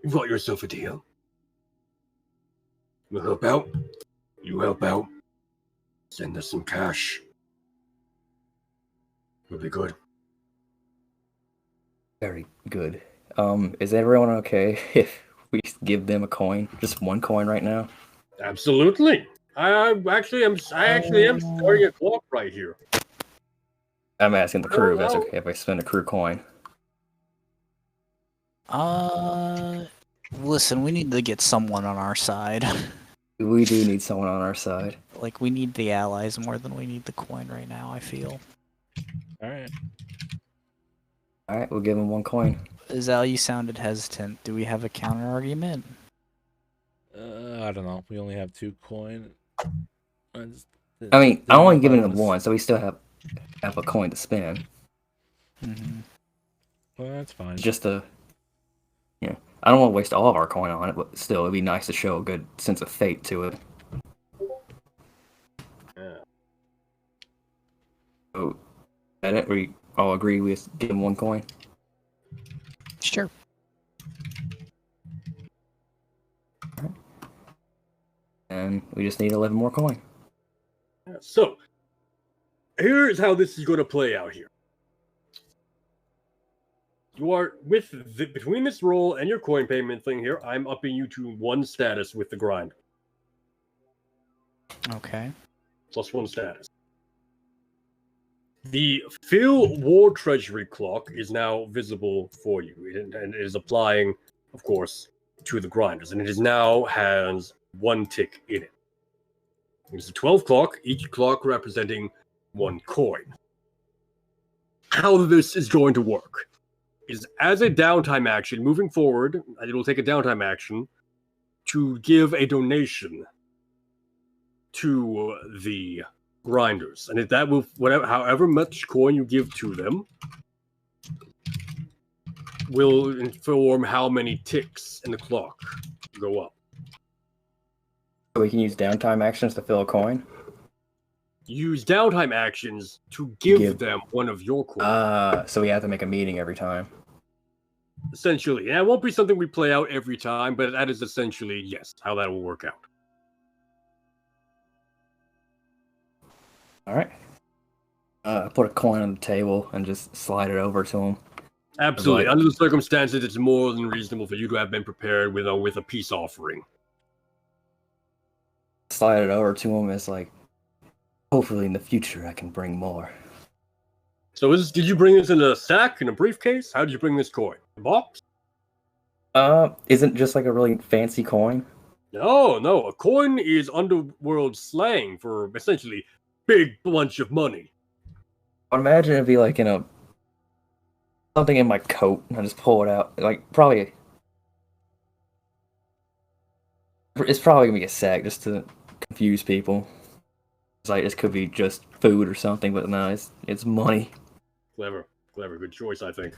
A: You've got yourself a deal. We'll help out. You help out. Send us some cash. It'll be good.
C: Very good. Is everyone okay if we give them a coin? Just one coin right now?
A: Absolutely. I actually am starting a clock right here.
C: I'm asking the crew if that's okay if I spend a crew coin.
B: Listen, we need to get someone on our side.
C: We do need someone on our side.
B: Like, we need the allies more than we need the coin right now, I feel.
D: Alright.
C: Alright, we'll give him one coin.
B: Zal, you sounded hesitant. Do we have a counter argument?
D: I don't know. We only have 2 coin.
C: I mean, I'm only giving him one, so we still have a coin to spend.
B: Mm-hmm.
D: Well, that's fine.
C: Just I don't want to waste all of our coin on it, but still, it'd be nice to show a good sense of fate to it.
A: Yeah.
C: So, is that it? We all agree we give him one coin?
B: Sure.
C: And we just need 11 more coin.
A: So, here's how this is going to play out here. You are between this roll and your coin payment thing here, I'm upping you to 1 status with the grind.
B: Okay.
A: +1 status. The Phil War Treasury clock is now visible for you, and it is applying, of course, to the grinders, and it is now has 1 tick in it. It's a 12 clock, each clock representing 1 coin. How this is going to work is as a downtime action, moving forward, it will take a downtime action to give a donation to the grinders, and if that will, however much coin you give to them, will inform how many ticks in the clock go up.
C: So we can use downtime actions to fill a coin?
A: Use downtime actions to give them one of your coins.
C: So we have to make a meeting every time.
A: Essentially. And it won't be something we play out every time, but that is essentially, yes, how that will work out.
C: Alright. Put a coin on the table and just slide it over to him.
A: Absolutely. Under the circumstances, it's more than reasonable for you to have been prepared with a peace offering.
C: Slide it over to him as like, hopefully in the future I can bring more.
A: So did you bring this in a sack, in a briefcase? How did you bring this coin? A box?
C: Isn't just like a really fancy coin?
A: No. A coin is underworld slang for essentially big bunch of money.
C: I imagine it'd be like in something in my coat, and I just pull it out. Like probably, it's probably gonna be a sack just to confuse people. It's like this could be just food or something, but no, it's money.
A: Clever, good choice, I think.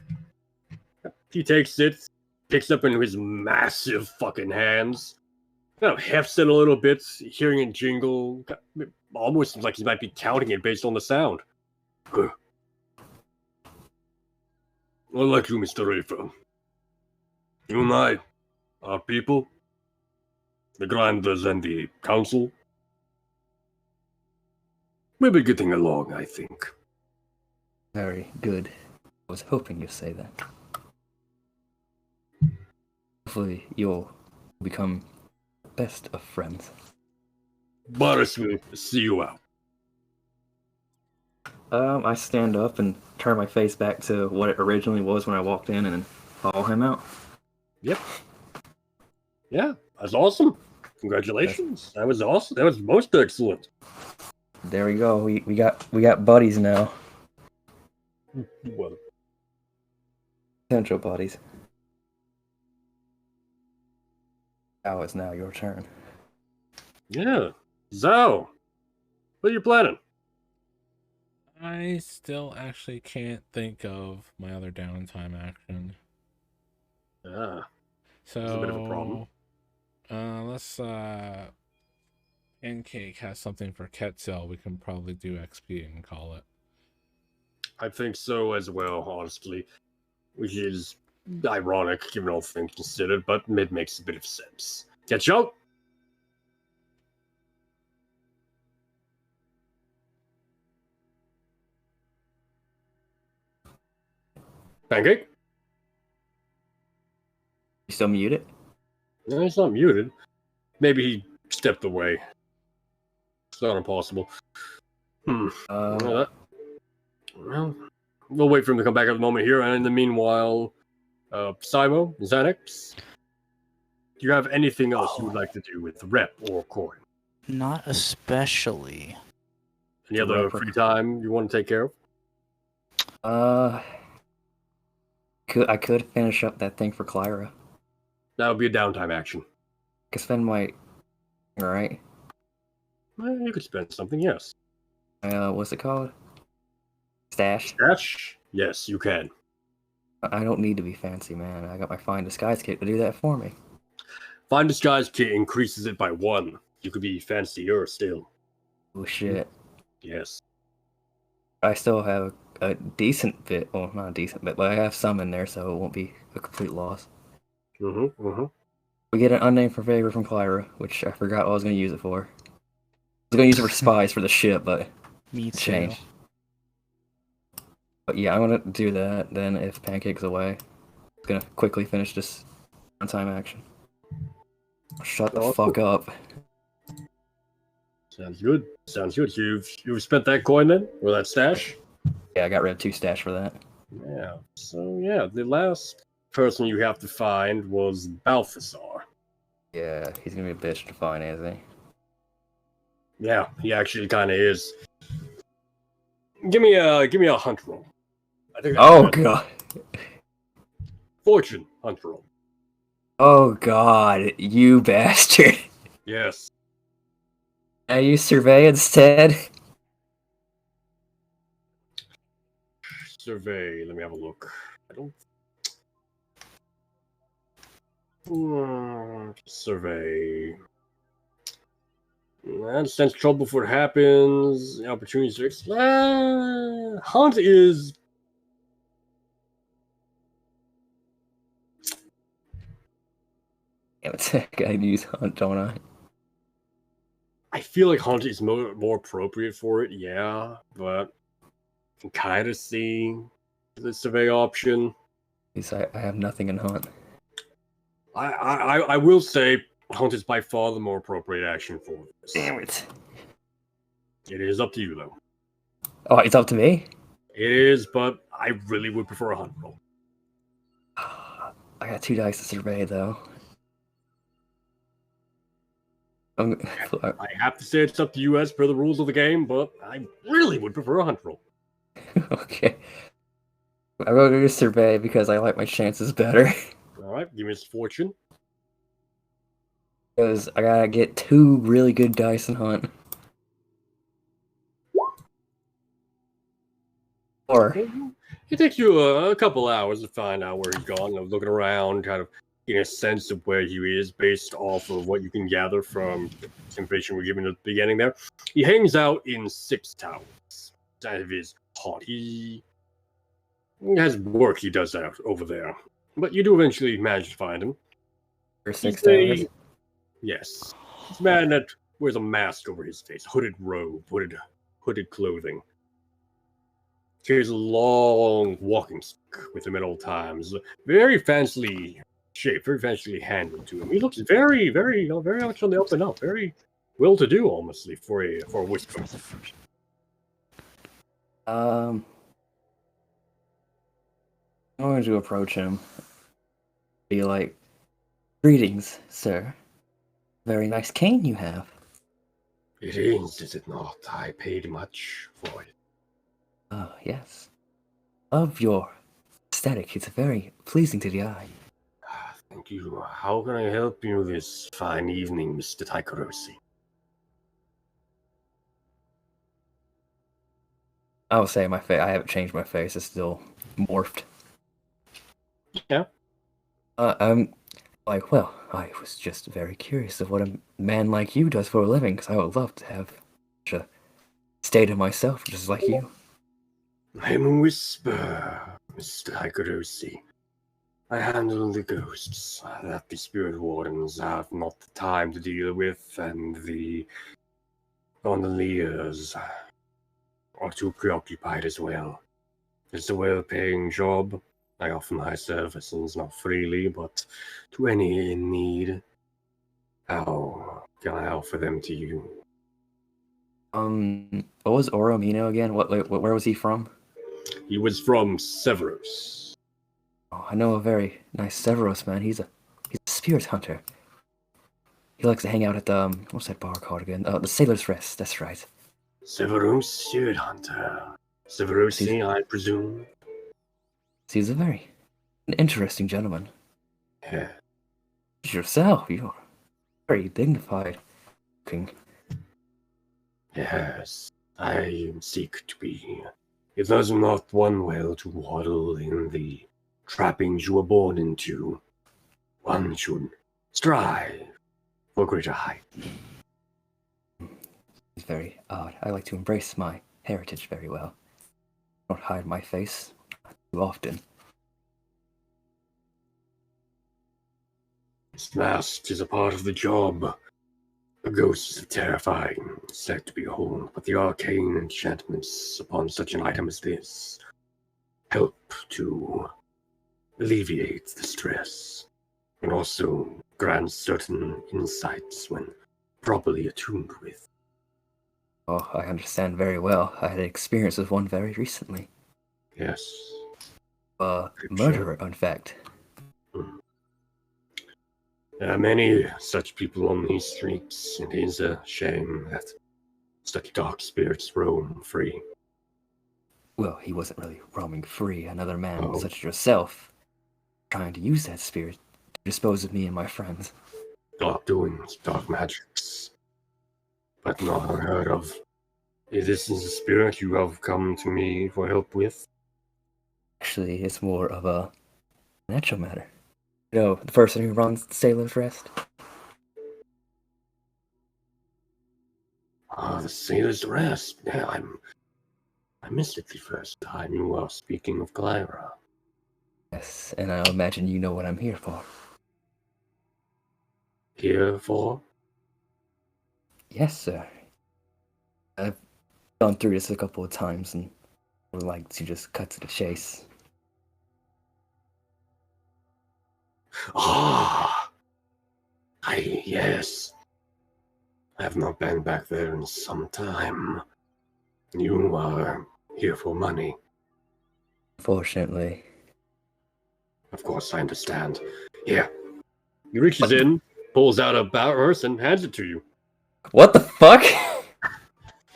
A: He takes it, picks it up in his massive fucking hands, kind of hefts it a little bit, hearing it jingle. Almost seems like he might be counting it based on the sound. I like you, Mr. Rafer. You and I are people, the grinders and the council. We'll be getting along, I think.
C: Very good. I was hoping you'd say that. Hopefully you'll become best of friends.
A: Boris will see you out.
C: I stand up and turn my face back to what it originally was when I walked in and then follow him out.
A: Yep. Yeah, that's awesome. Congratulations. That was awesome. That was most excellent.
C: There we go. We got buddies now.
A: Well,
C: Potential buddies. Now it's now your turn.
A: yeah. Zhao, what are you planning?
D: I still actually can't think of my other downtime action.
A: Ah,
D: So
A: a bit of a problem.
D: Let's Pancake has something for Quetzal. We can probably do XP and call it.
A: I think so as well, honestly. Which is ironic, given all things considered, but it makes a bit of sense. Catch up! Pancake?
C: You still muted?
A: No, he's not muted. Maybe he stepped away. It's not impossible. Well, we'll wait for him to come back at the moment here, and in the meanwhile, Simo, Xanax, do you have anything else you would like to do with Rep or Coin?
B: Not especially.
A: Any other free time you want to take care of?
C: I could finish up that thing for Clyra.
A: That would be a downtime action.
C: I could spend my... Alright.
A: Well, you could spend something, yes.
C: What's it called? Stash?
A: Stash? Yes, you can.
C: I don't need to be fancy, man. I got my Find Disguise kit to do that for me.
A: Find Disguise kit increases it by 1. You could be fancier still.
C: Oh shit.
A: Yes.
C: I still have a decent bit. Well, not a decent bit, but I have some in there, so it won't be a complete loss. We get an unnamed favor from Clyra, which I forgot what I was going to use it for. I was going to use it for spies for the ship, but
B: Me too.
C: changed. But yeah, I'm gonna do that. Then if Pancake's away, I'm gonna quickly finish this downtime action. Shut the fuck up.
A: Sounds good. Sounds good. You've spent that coin then, or that stash?
C: Yeah, I got rid of 2 stash for that.
A: Yeah. So yeah, the last person you have to find was Balthasar.
C: Yeah, he's gonna be a bitch to find, isn't he?
A: Yeah, he actually kind of is. Give me a hunt roll. I think.
C: Oh god.
A: Fortune hunt roll.
C: Oh god, you bastard.
A: Yes.
C: I use survey instead.
A: Survey. Let me have a look. I don't. Survey. Understands trouble before it happens. Opportunities. Hunt is.
C: Damn it, I use hunt, don't I?
A: I feel like Hunt is more appropriate for it, yeah, but I can kind of see the survey option.
C: I have nothing in hunt.
A: I will say Hunt is by far the more appropriate action for this.
C: Damn it.
A: It is up to you, though.
C: Oh, it's up to me?
A: It is, but I really would prefer a Hunt roll.
C: I got 2 dice to survey, though.
A: I have to say it's up to you as per the rules of the game, but I really would prefer a Hunt roll.
C: Okay. I'm going to survey because I like my chances better.
A: Alright, give me his fortune.
C: Because I gotta get 2 really good dice in hunt. Or
A: It takes you a couple hours to find out where he's gone. Looking around, kind of getting a sense of where he is based off of what you can gather from the information we're given at the beginning there. He hangs out in 6 towers. That of his haunt. He has work he does out over there. But you do eventually manage to find him.
C: for 6
A: He's
C: towers.
A: Yes. He's a man that wears a mask over his face, hooded robe, hooded clothing. Carries a long walking stick with him at all times. Very fancily shaped, very fancily handled to him. He looks very, very, very much on the up and up. Very well-to-do, honestly, for a whisper.
C: I'm going to approach him. Be like, "Greetings, sir. Very nice cane you have."
A: It is it not? I paid much for it.
C: Oh, yes. Love your aesthetic. It's very pleasing to the eye.
A: Thank you. How can I help you this fine evening, Mr. Taikarosi?
C: I will say my face. I haven't changed my face. It's still morphed.
A: Yeah.
C: I'm like, well, I was just very curious of what a man like you does for a living, because I would love to have such a state of myself, just like you.
A: I'm a whisper, Mr. Taikarosi. I handle the ghosts that the spirit wardens have not the time to deal with, and the gondoliers are too preoccupied as well. It's a well-paying job. I offer my services not freely, but to any in need. How can I offer them to you?
C: What was Oromino again? Where was he from?
A: He was from Severus.
C: Oh, I know a very nice Severus man. He's a spirit hunter. He likes to hang out at the what's that bar called again? The Sailor's Rest. That's right.
A: Severus Spirit Hunter. Severusi, I presume.
C: He's a very interesting gentleman.
A: Yeah.
C: Yourself, you're very dignified looking.
A: Yes, I seek to be. It does not one well to waddle in the trappings you were born into. One should strive for greater height.
C: It's very odd. I like to embrace my heritage very well. I don't hide my face too often.
A: This mask is a part of the job. The ghosts are terrifying, sad to behold, but the arcane enchantments upon such an item as this help to alleviate the stress and also grant certain insights when properly attuned with.
C: Oh, I understand very well. I had an experience with one very recently.
A: Yes.
C: A murderer, in fact.
A: There are many such people on these streets. It is a shame that such dark spirits roam free.
C: Well, he wasn't really roaming free. Another man,
A: Oh.
C: such as yourself, trying to use that spirit to dispose of me and my friends.
A: Dark doings, dark magics. But not unheard of. If this is a spirit you have come to me for help with?
C: Actually, it's more of a natural matter. You know, the person who runs Sailor's Rest?
A: The Sailor's Rest. Yeah, I missed it the first time you were speaking of Clyra.
C: Yes, and I imagine you know what I'm here for.
A: Here for?
C: Yes, sir. I've gone through this a couple of times and would like to just cut to the chase.
A: Yes. I have not been back there in some time. You are here for money.
C: Unfortunately.
A: Of course, I understand. Here. He reaches in, pulls out a purse, and hands it to you.
C: What the fuck?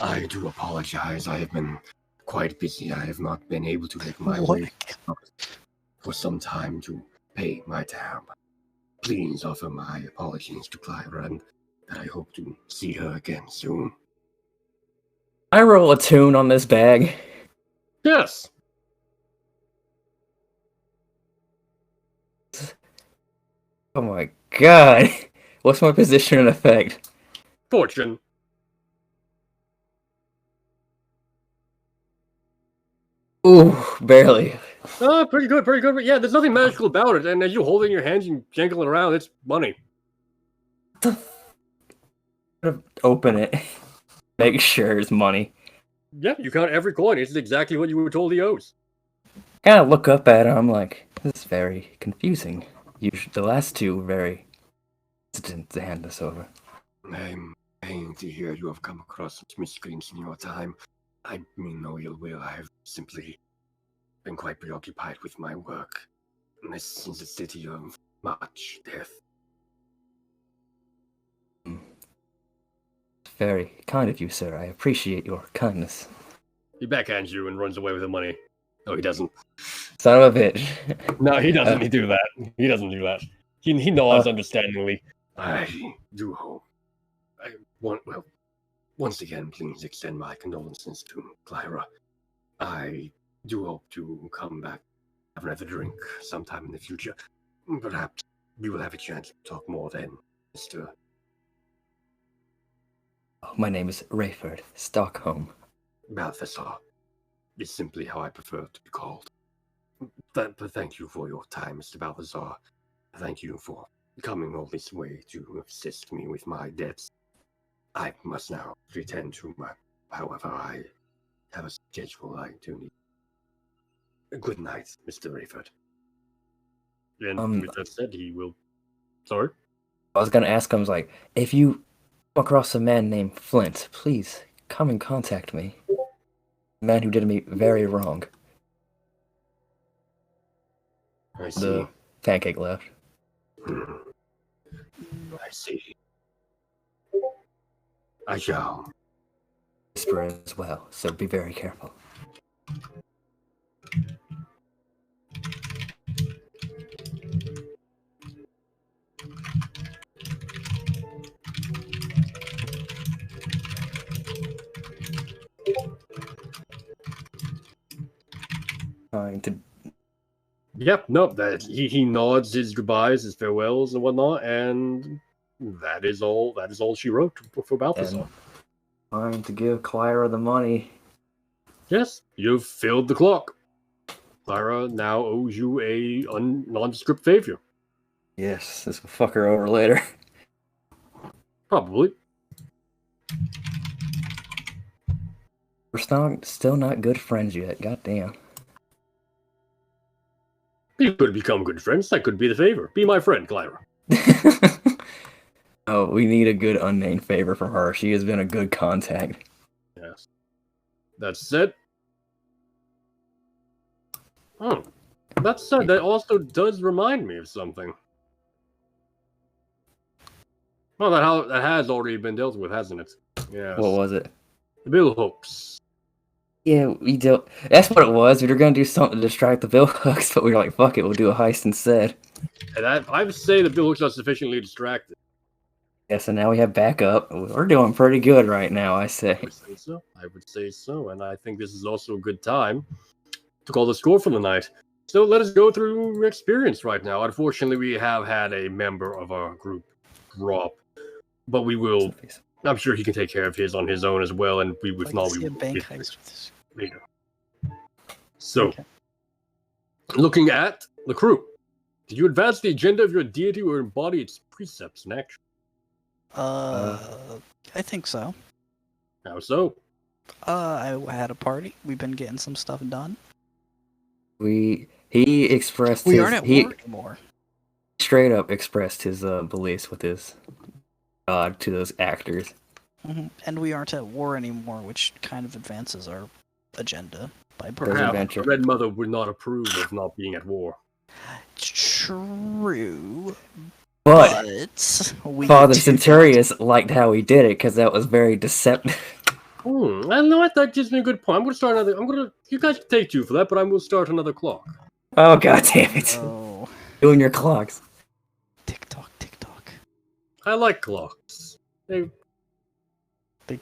A: I do apologize. I have been quite busy. I have not been able to make my way for some time to pay my tab. Please offer my apologies to Clyra, and that I hope to see her again soon.
C: I roll a tune on this bag.
A: Yes.
C: Oh my god. What's my position and effect?
A: Fortune.
C: Ooh, barely.
A: Pretty good, pretty good. Yeah, there's nothing magical about it. And as you hold it in your hands and jangle it around, it's money.
C: Open it. Make sure it's money.
A: Yeah, you count every coin. It's exactly what you were told he owes.
C: Kind of look up at it. I'm like, this is very confusing. The last two were very hesitant to hand this over.
A: I'm pained to hear you have come across such miscreants in your time. I mean no ill will. I have simply been quite preoccupied with my work. This is a city of much death.
C: Very kind of you, sir. I appreciate your kindness.
A: He backhands you and runs away with the money. No, he doesn't.
C: Son of a bitch.
A: No, he doesn't do that. He doesn't do that. He nods understandingly. I do hope. Once again, please extend my condolences to Clyra. I do hope to come back, have another drink sometime in the future. Perhaps we will have a chance to talk more then, Mr.
C: My name is Rayford, Stockholm.
A: Balthasar is simply how I prefer to be called. But thank you for your time, Mr. Balthasar. Thank you for coming all this way to assist me with my debts. I must now return to my... However, I have a schedule I do need. Good night, Mr. Rayford. And with that said, he will... Sorry?
C: I was gonna ask him, like, if you come across a man named Flint, please come and contact me. A man who did me very wrong.
A: I see.
C: The pancake left.
A: I see. I shall.
C: Whisper as well, so be very careful. Trying to...
A: Yep, nope. That he nods his goodbyes, his farewells, and whatnot, and that is all. That is all she wrote for Balthasar.
C: Trying to give Clyra the money.
A: Yes, you've filled the clock. Clara now owes you a nondescript favor.
C: Yes, this will fuck her over later.
A: Probably.
C: We're still not good friends yet. Goddamn.
A: You could become good friends. That could be the favor. Be my friend, Clyra.
C: Oh, we need a good unnamed favor from her. She has been a good contact.
A: Yes. That's it. Oh. That said, that also does remind me of something. Well, that has already been dealt with, hasn't it? Yes.
C: What was it?
A: The Billhooks.
C: Yeah, we dealt. That's what it was. We were gonna do something to distract the Billhooks, but we were like, "Fuck it, we'll do a heist instead."
A: And I would say the Billhooks are sufficiently distracted.
C: Yeah, so now we have backup. We're doing pretty good right now, I say.
A: I would say so. I would say so, and I think this is also a good time to call the score for the night. So let us go through experience right now. Unfortunately, we have had a member of our group drop, but we will. I'm sure he can take care of his on his own as well, and we if not, we will
B: bank
A: get
B: heist
A: this
B: with this.
A: later. So,
B: Okay.
A: looking at the crew, did you advance the agenda of your deity or embody its precepts in action?
B: I think so.
A: How so?
B: I had a party. We've been getting some stuff done.
C: He expressed
B: We
C: his
B: aren't at
C: he
B: war anymore.
C: straight up expressed his beliefs with his god to those actors.
B: And we aren't at war anymore, which kind of advances our agenda by
C: There's
A: Perhaps
C: adventure.
A: the Red Mother would not approve of not being at war.
B: True,
C: But
B: we
C: Father
B: get to
C: Centurius liked how he did it because that was very deceptive.
A: I don't know what that gives me a good point. I'm gonna start another. You guys can take two for that, but I'm gonna start another clock.
C: Oh god damn it!
B: Oh,
C: Doing your clocks.
B: tick tock, tick tock.
A: I like clocks. They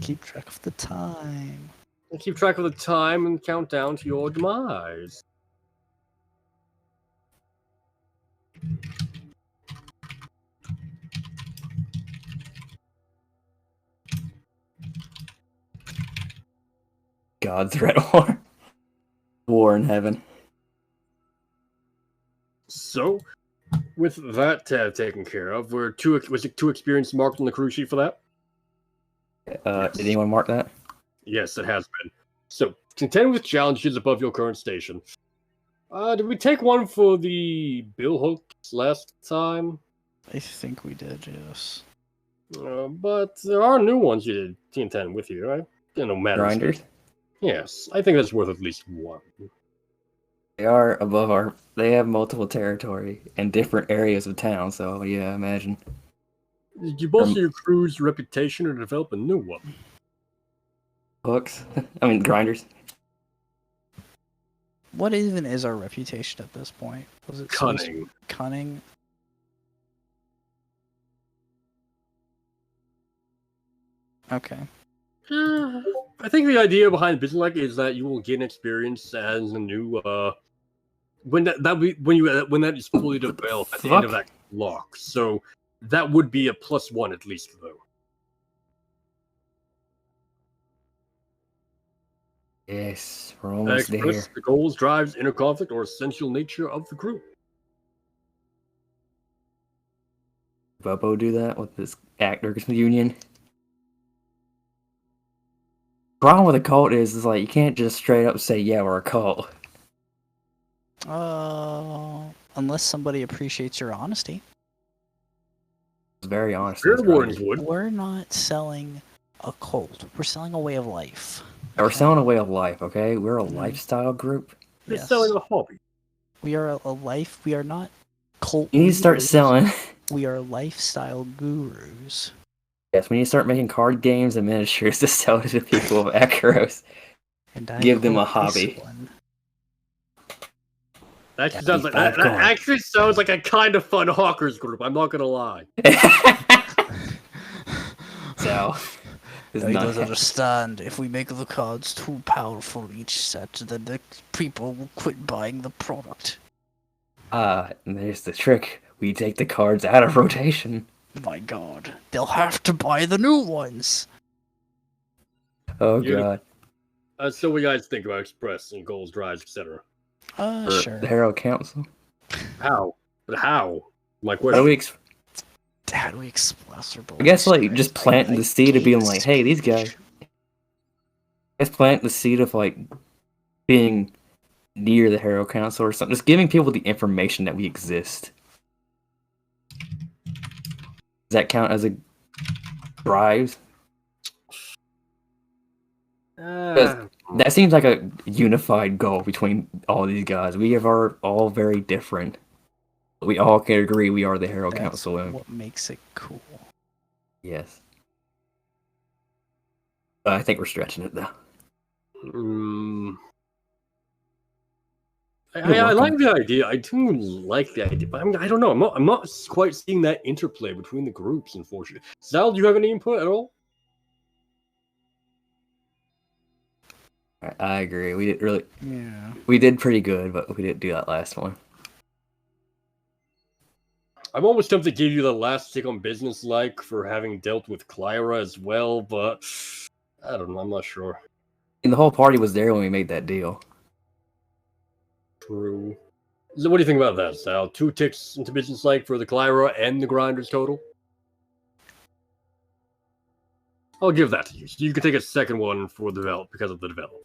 B: Keep track of the time.
A: keep track of the time and count down to your demise.
C: God's red war. War in heaven.
A: So, with that tab taken care of, was it 2 experience marked on the crew sheet for that?
C: Did anyone mark that?
A: Yes, it has been. So, contend with challenges above your current station. Did we take one for the Billhooks last time?
B: I think we did, yes.
A: But there are new ones you did contend with you, right? No matter.
C: Grinders?
A: Yes, I think that's worth at least one.
C: They are above our. They have multiple territory in different areas of town, so yeah, imagine.
A: Did you bolster your crew's reputation or develop a new one?
C: Hooks? I mean, grinders.
B: What even is our reputation at this point? Was it
A: Cunning.
B: Cunning? Okay.
A: I think the idea behind Billhooks is that you will gain experience as a new when that is fully developed at the end of that lock. So that would be a +1 at least, though.
C: Yes, we're almost there.
A: Express the goals, drives, inner conflict, or essential nature of the group.
C: Bubbo do that with this actors union. Problem with a cult is like you can't just straight up say, yeah, we're a cult.
B: Unless somebody appreciates your honesty.
C: It's very honest.
A: Spirit Wardens would.
B: We're not selling a cult. We're selling a way of life.
C: We're selling a way of life, okay? We're a lifestyle group.
A: They're
B: Yes.
A: selling a hobby.
B: We are a life. We are not cult.
C: You need to start
B: leaders.
C: selling.
B: We are lifestyle gurus.
C: Yes, we need to start making card games and miniatures to sell to the people of Akaros.
B: And I
C: Give them a
B: hope this
C: hobby.
B: one-
A: That actually sounds like a kind of fun hawkers group. I'm not gonna lie.
C: So, it's
B: He
C: not
B: doesn't understand. If we make the cards too powerful each set, then the people will quit buying the product.
C: and there's the trick. We take the cards out of rotation.
B: My god. They'll have to buy the new ones.
C: Oh
A: Beautiful.
C: god.
A: So what you guys think about Express and goals, drives, etc.?
C: For
B: Sure.
C: the Harrowed Council.
A: How? But how? My
C: How do
A: question.
C: we
B: How do we express our
C: I guess like just planting the seed of being like, hey, these guys. I guess plant the seed of like being near the Harrow Council or something. Just giving people the information that we exist. Does that count as a drive? That seems like a unified goal between all these guys. We are all very different. We all can agree we are the Harrow Council.
B: What makes it cool?
C: Yes. I think we're stretching it though.
A: I like the idea. I do like the idea, but I don't know. I'm not quite seeing that interplay between the groups, unfortunately. Sal, do you have any input at all?
C: I agree. We didn't really.
B: Yeah.
C: We did pretty good, but we didn't do that last one.
A: I'm almost tempted to give you the last stick on business like for having dealt with Clyra as well, but I don't know. I'm not sure.
C: And the whole party was there when we made that deal.
A: True. So what do you think about that, Sal? 2 ticks into business like for the Clyra and the Grinders total? I'll give that to you. So you can take a second one for the develop because of the develop.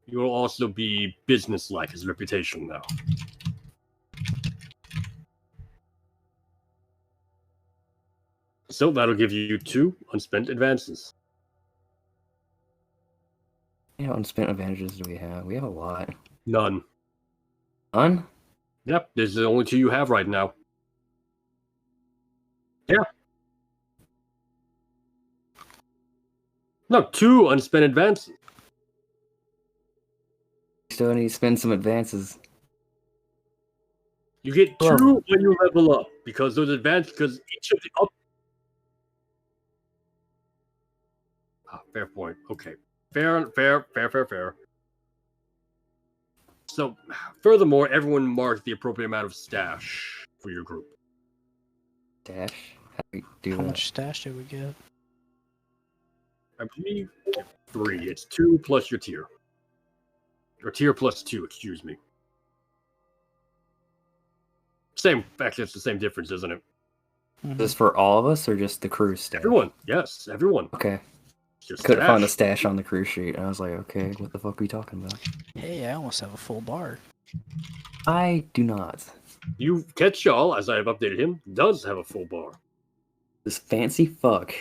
A: You will also be business-like as reputation now. So that'll give you 2 unspent advances.
C: How many unspent advantages do we have? We have a lot.
A: None.
C: None?
A: Yep, this is the only 2 you have right now. Yeah. No, 2 unspent advances.
C: Still need to spend some advances.
A: You get 2 when you level up because those advances, because each of the up. Fair point. Okay. Fair. So, furthermore, everyone marked the appropriate amount of stash for your group.
C: Stash? How do we do
B: How
C: that?
B: much stash did we get?
A: I believe 3. It's 2 plus your tier. Or tier plus 2, excuse me. Same, actually, it's the same difference, isn't it?
C: Is this for all of us or just the crew stash?
A: Everyone, yes, everyone.
C: Okay.
A: Just
C: Couldn't
A: stash.
C: find the stash on the crew sheet. And I was like, okay, what the fuck are we talking about?
B: Hey, I almost have a full bar.
C: I do not.
A: You catch y'all, as I have updated him, does have a full bar.
C: This fancy fuck.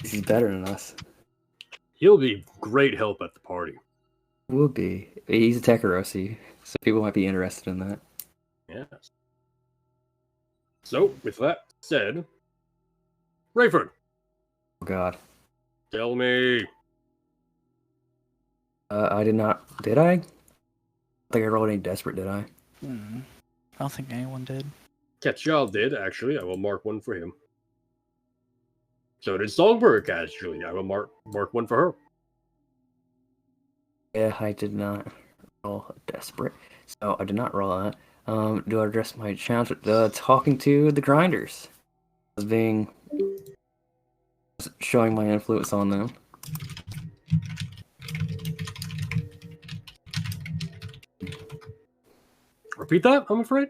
C: He's better than us.
A: He'll be great help at the party.
C: Would be. He's a Tekarosi, so people might be interested in that.
A: Yes. So, with that said, Rayford,
C: Oh god.
A: tell me.
C: I did not. Did I? I don't think I rolled any desperate, did I?
B: I don't think anyone did.
A: Catch y'all did, actually. I will mark one for him. So did Songbird, actually. I will mark one for her.
C: Yeah, I did not roll desperate. So I did not roll that. Do I address my challenge with talking to the grinders? As being showing my influence on them.
A: Repeat that, I'm afraid.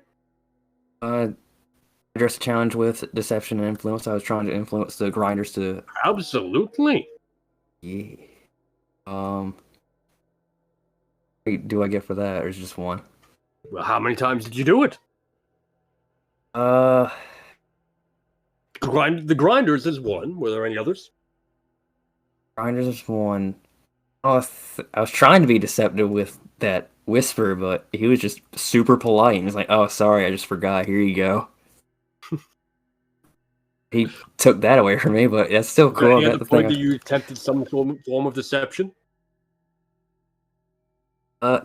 C: Address the challenge with deception and influence. I was trying to influence the grinders to.
A: Absolutely.
C: Yeah. Wait, do I get for that, or is it just one?
A: Well, how many times did you do it?
C: Uh,
A: The Grinders is one. Were there any others?
C: grinders is one. I was trying to be deceptive with that whisper, but he was just super polite. And he's like, "Oh, sorry, I just forgot. Here you go." He took that away from me, but that's still cool.
A: Any
C: I got
A: other
C: the
A: point
C: thing.
A: that you attempted some form of deception?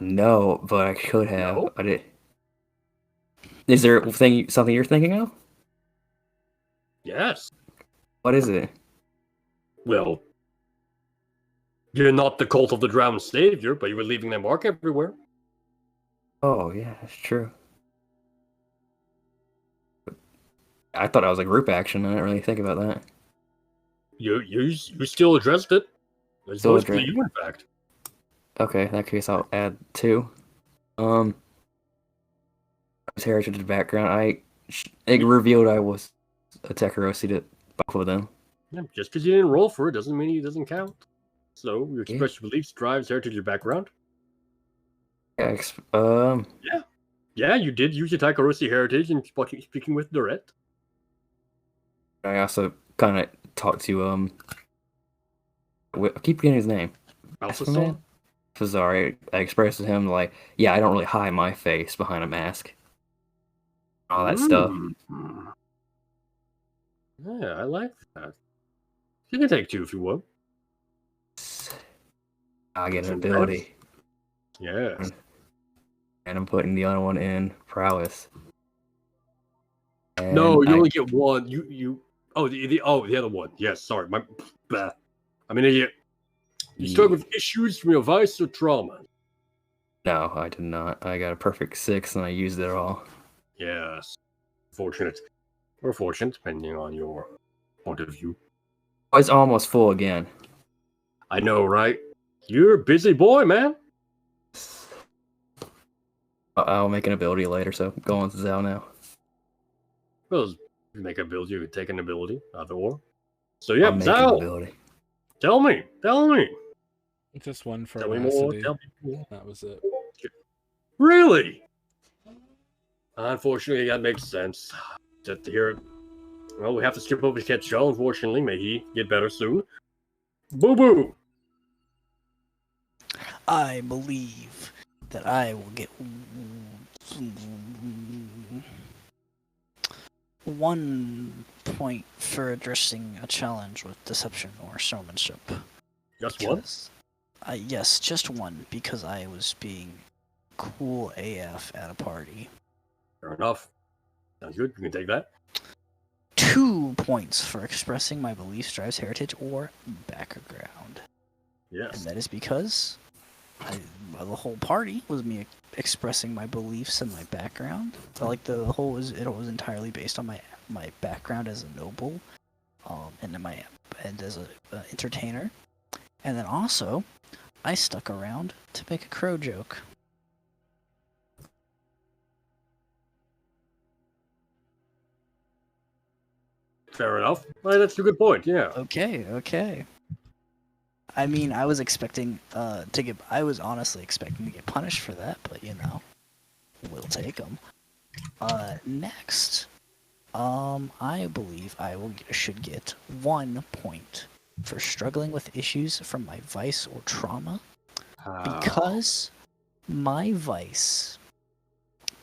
C: No, but I could have.
A: No?
C: I did. Is there something you're thinking of?
A: Yes.
C: What is it?
A: Well, you're not the cult of the drowned savior, but you were leaving their mark everywhere.
C: Oh, yeah, that's true. I thought I was a group action. I didn't really think about that.
A: You still addressed it. It's
C: Still
A: mostly
C: addressed-
A: you, in fact.
C: Okay, in that case, I'll add 2. Heritage to the background. It revealed I was a Tekarosi to both of them.
A: Yeah, just because you didn't roll for it doesn't mean it doesn't count. So you express your beliefs, drives, heritage, your background. Yeah, you did use your Taikarosi heritage and speaking with Dorette.
C: I also kind of talked to I keep forgetting his name.
A: Balthasar?
C: Fazari. I expressed to him like, yeah, I don't really hide my face behind a mask. All that stuff.
A: Mm. Yeah, I like that. You can take 2 if you want.
C: I get an ability.
A: Yeah.
C: And I'm putting the other one in prowess. And
A: No, you only get 1. You. Oh, the other one. Yes, sorry. I'm an idiot. You struggle with issues from your vice or trauma.
C: No, I did not. I got a perfect 6 and I used it all.
A: Yes. Fortunate. Or fortunate, depending on your point of view.
C: Oh, it's almost full again.
A: I know, right? You're a busy boy, man.
C: I'll make an ability later, so go on to Zao now.
A: Well, you make an ability, you can take an ability, either or. So, yeah,
C: I'll make an
A: Zal,
C: ability.
A: tell me.
D: Just one for
A: Tell me more.
D: Veracity.
A: Tell me more.
D: That was it.
A: Really? Unfortunately, that makes sense. Just to hear it. Well, we have to skip over Cat Show, unfortunately. May he get better soon. Boo boo!
B: I believe that I will get 1 point for addressing a challenge with deception or showmanship.
A: Just one?
B: Yes, just 1, because I was being cool AF at a party.
A: Fair enough. Sounds good. You can take that.
B: 2 points for expressing my beliefs, drives, heritage, or background.
A: Yes.
B: And that is because the whole party was me expressing my beliefs and my background. But like it was entirely based on my background as a noble, and as an entertainer. And then also, I stuck around to make a crow joke.
A: Fair enough. Well, that's a good point, yeah.
B: Okay. I mean, I was honestly expecting to get punished for that, but we'll take them. Next, I believe I should get 1 point for struggling with issues from my vice or trauma, because my vice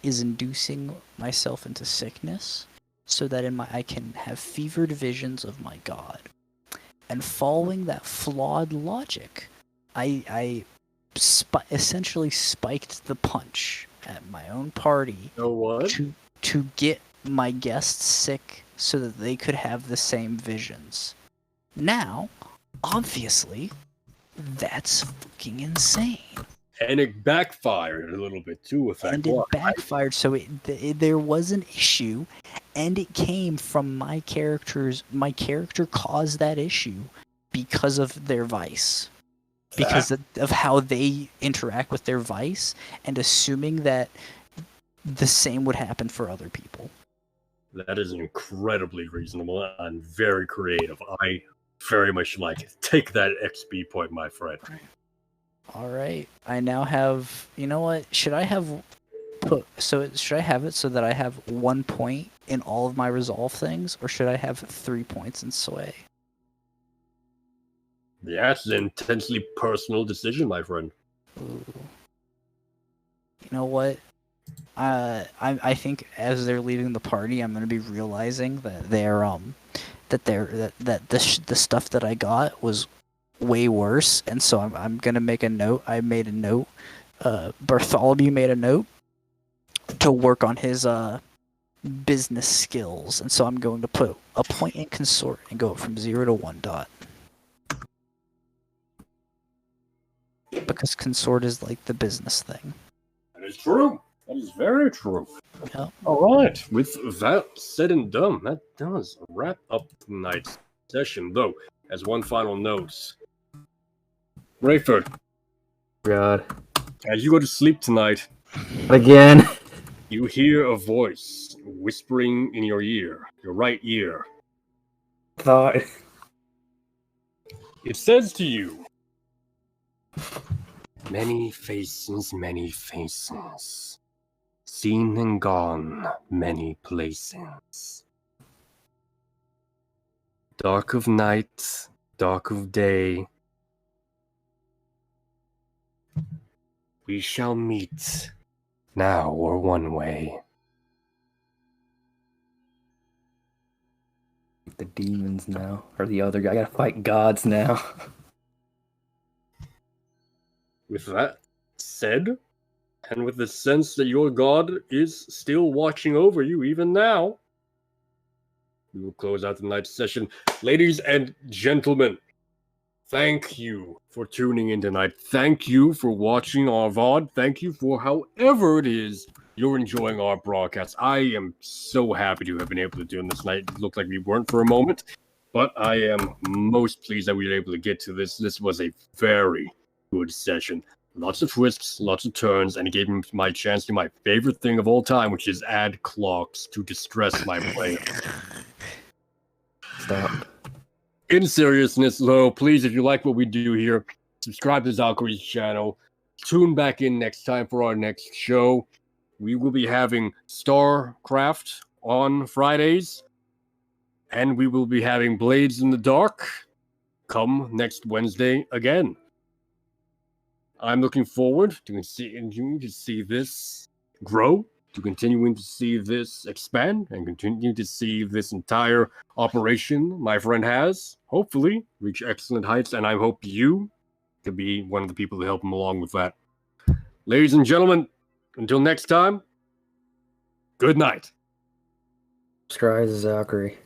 B: is inducing myself into sickness, so that I can have fevered visions of my god. And following that flawed logic, I essentially spiked the punch at my own party to get my guests sick so that they could have the same visions. Now, obviously, that's fucking insane.
A: And it backfired a little bit too.
B: And it backfired, so there was an issue, and it came from my characters. My character caused that issue because of their vice, because of how they interact with their vice, and assuming that the same would happen for other people.
A: That is incredibly reasonable and very creative. I very much like it. Take that XP point, my friend.
B: All right. I now have. You know what? Should I have should I have it so that I have 1 point in all of my resolve things, or should I have 3 points in sway?
A: Yeah, it's an intensely personal decision, my friend.
B: Ooh. You know what? I think as they're leaving the party, I'm gonna be realizing that the stuff that I got was way worse, and so I'm gonna make a note. I made a note. Bartholomew made a note to work on his business skills, and so I'm going to put a point in consort and go from 0 to 1 dot. Because consort is like the business thing.
A: That is true. That is very true.
B: Yep.
A: All right. With that said and done, that does wrap up tonight's session. Though, as one final note, Rayford,
C: God.
A: as you go to sleep tonight,
C: Again.
A: you hear a voice whispering in your right ear.
C: Thought.
A: It says to you, Many faces, many faces. Seen and gone, many places. Dark of night, dark of day. We shall meet, now or one way.
C: The demons now, or the other guy. I gotta fight gods now.
A: With that said, and with the sense that your god is still watching over you even now, we will close out tonight's session. Ladies and gentlemen, thank you for tuning in tonight. Thank you for watching our VOD. Thank you for however it is you're enjoying our broadcast. I am so happy to have been able to do this tonight. It looked like we weren't for a moment, but I am most pleased that we were able to get to this. This was a very good session. Lots of twists, lots of turns, and it gave me my chance to do my favorite thing of all time, which is add clocks to distress my player.
C: Stop.
A: In seriousness, though, please, if you like what we do here, subscribe to Valkyrie's channel. Tune back in next time for our next show. We will be having StarCraft on Fridays, and we will be having Blades in the Dark come next Wednesday again. I'm looking forward to continuing to see this grow, to continuing to see this expand, and continue to see this entire operation my friend has, hopefully, reach excellent heights, and I hope you could be one of the people to help him along with that. Ladies and gentlemen, until next time, good night.
C: Subscribe to Zachary.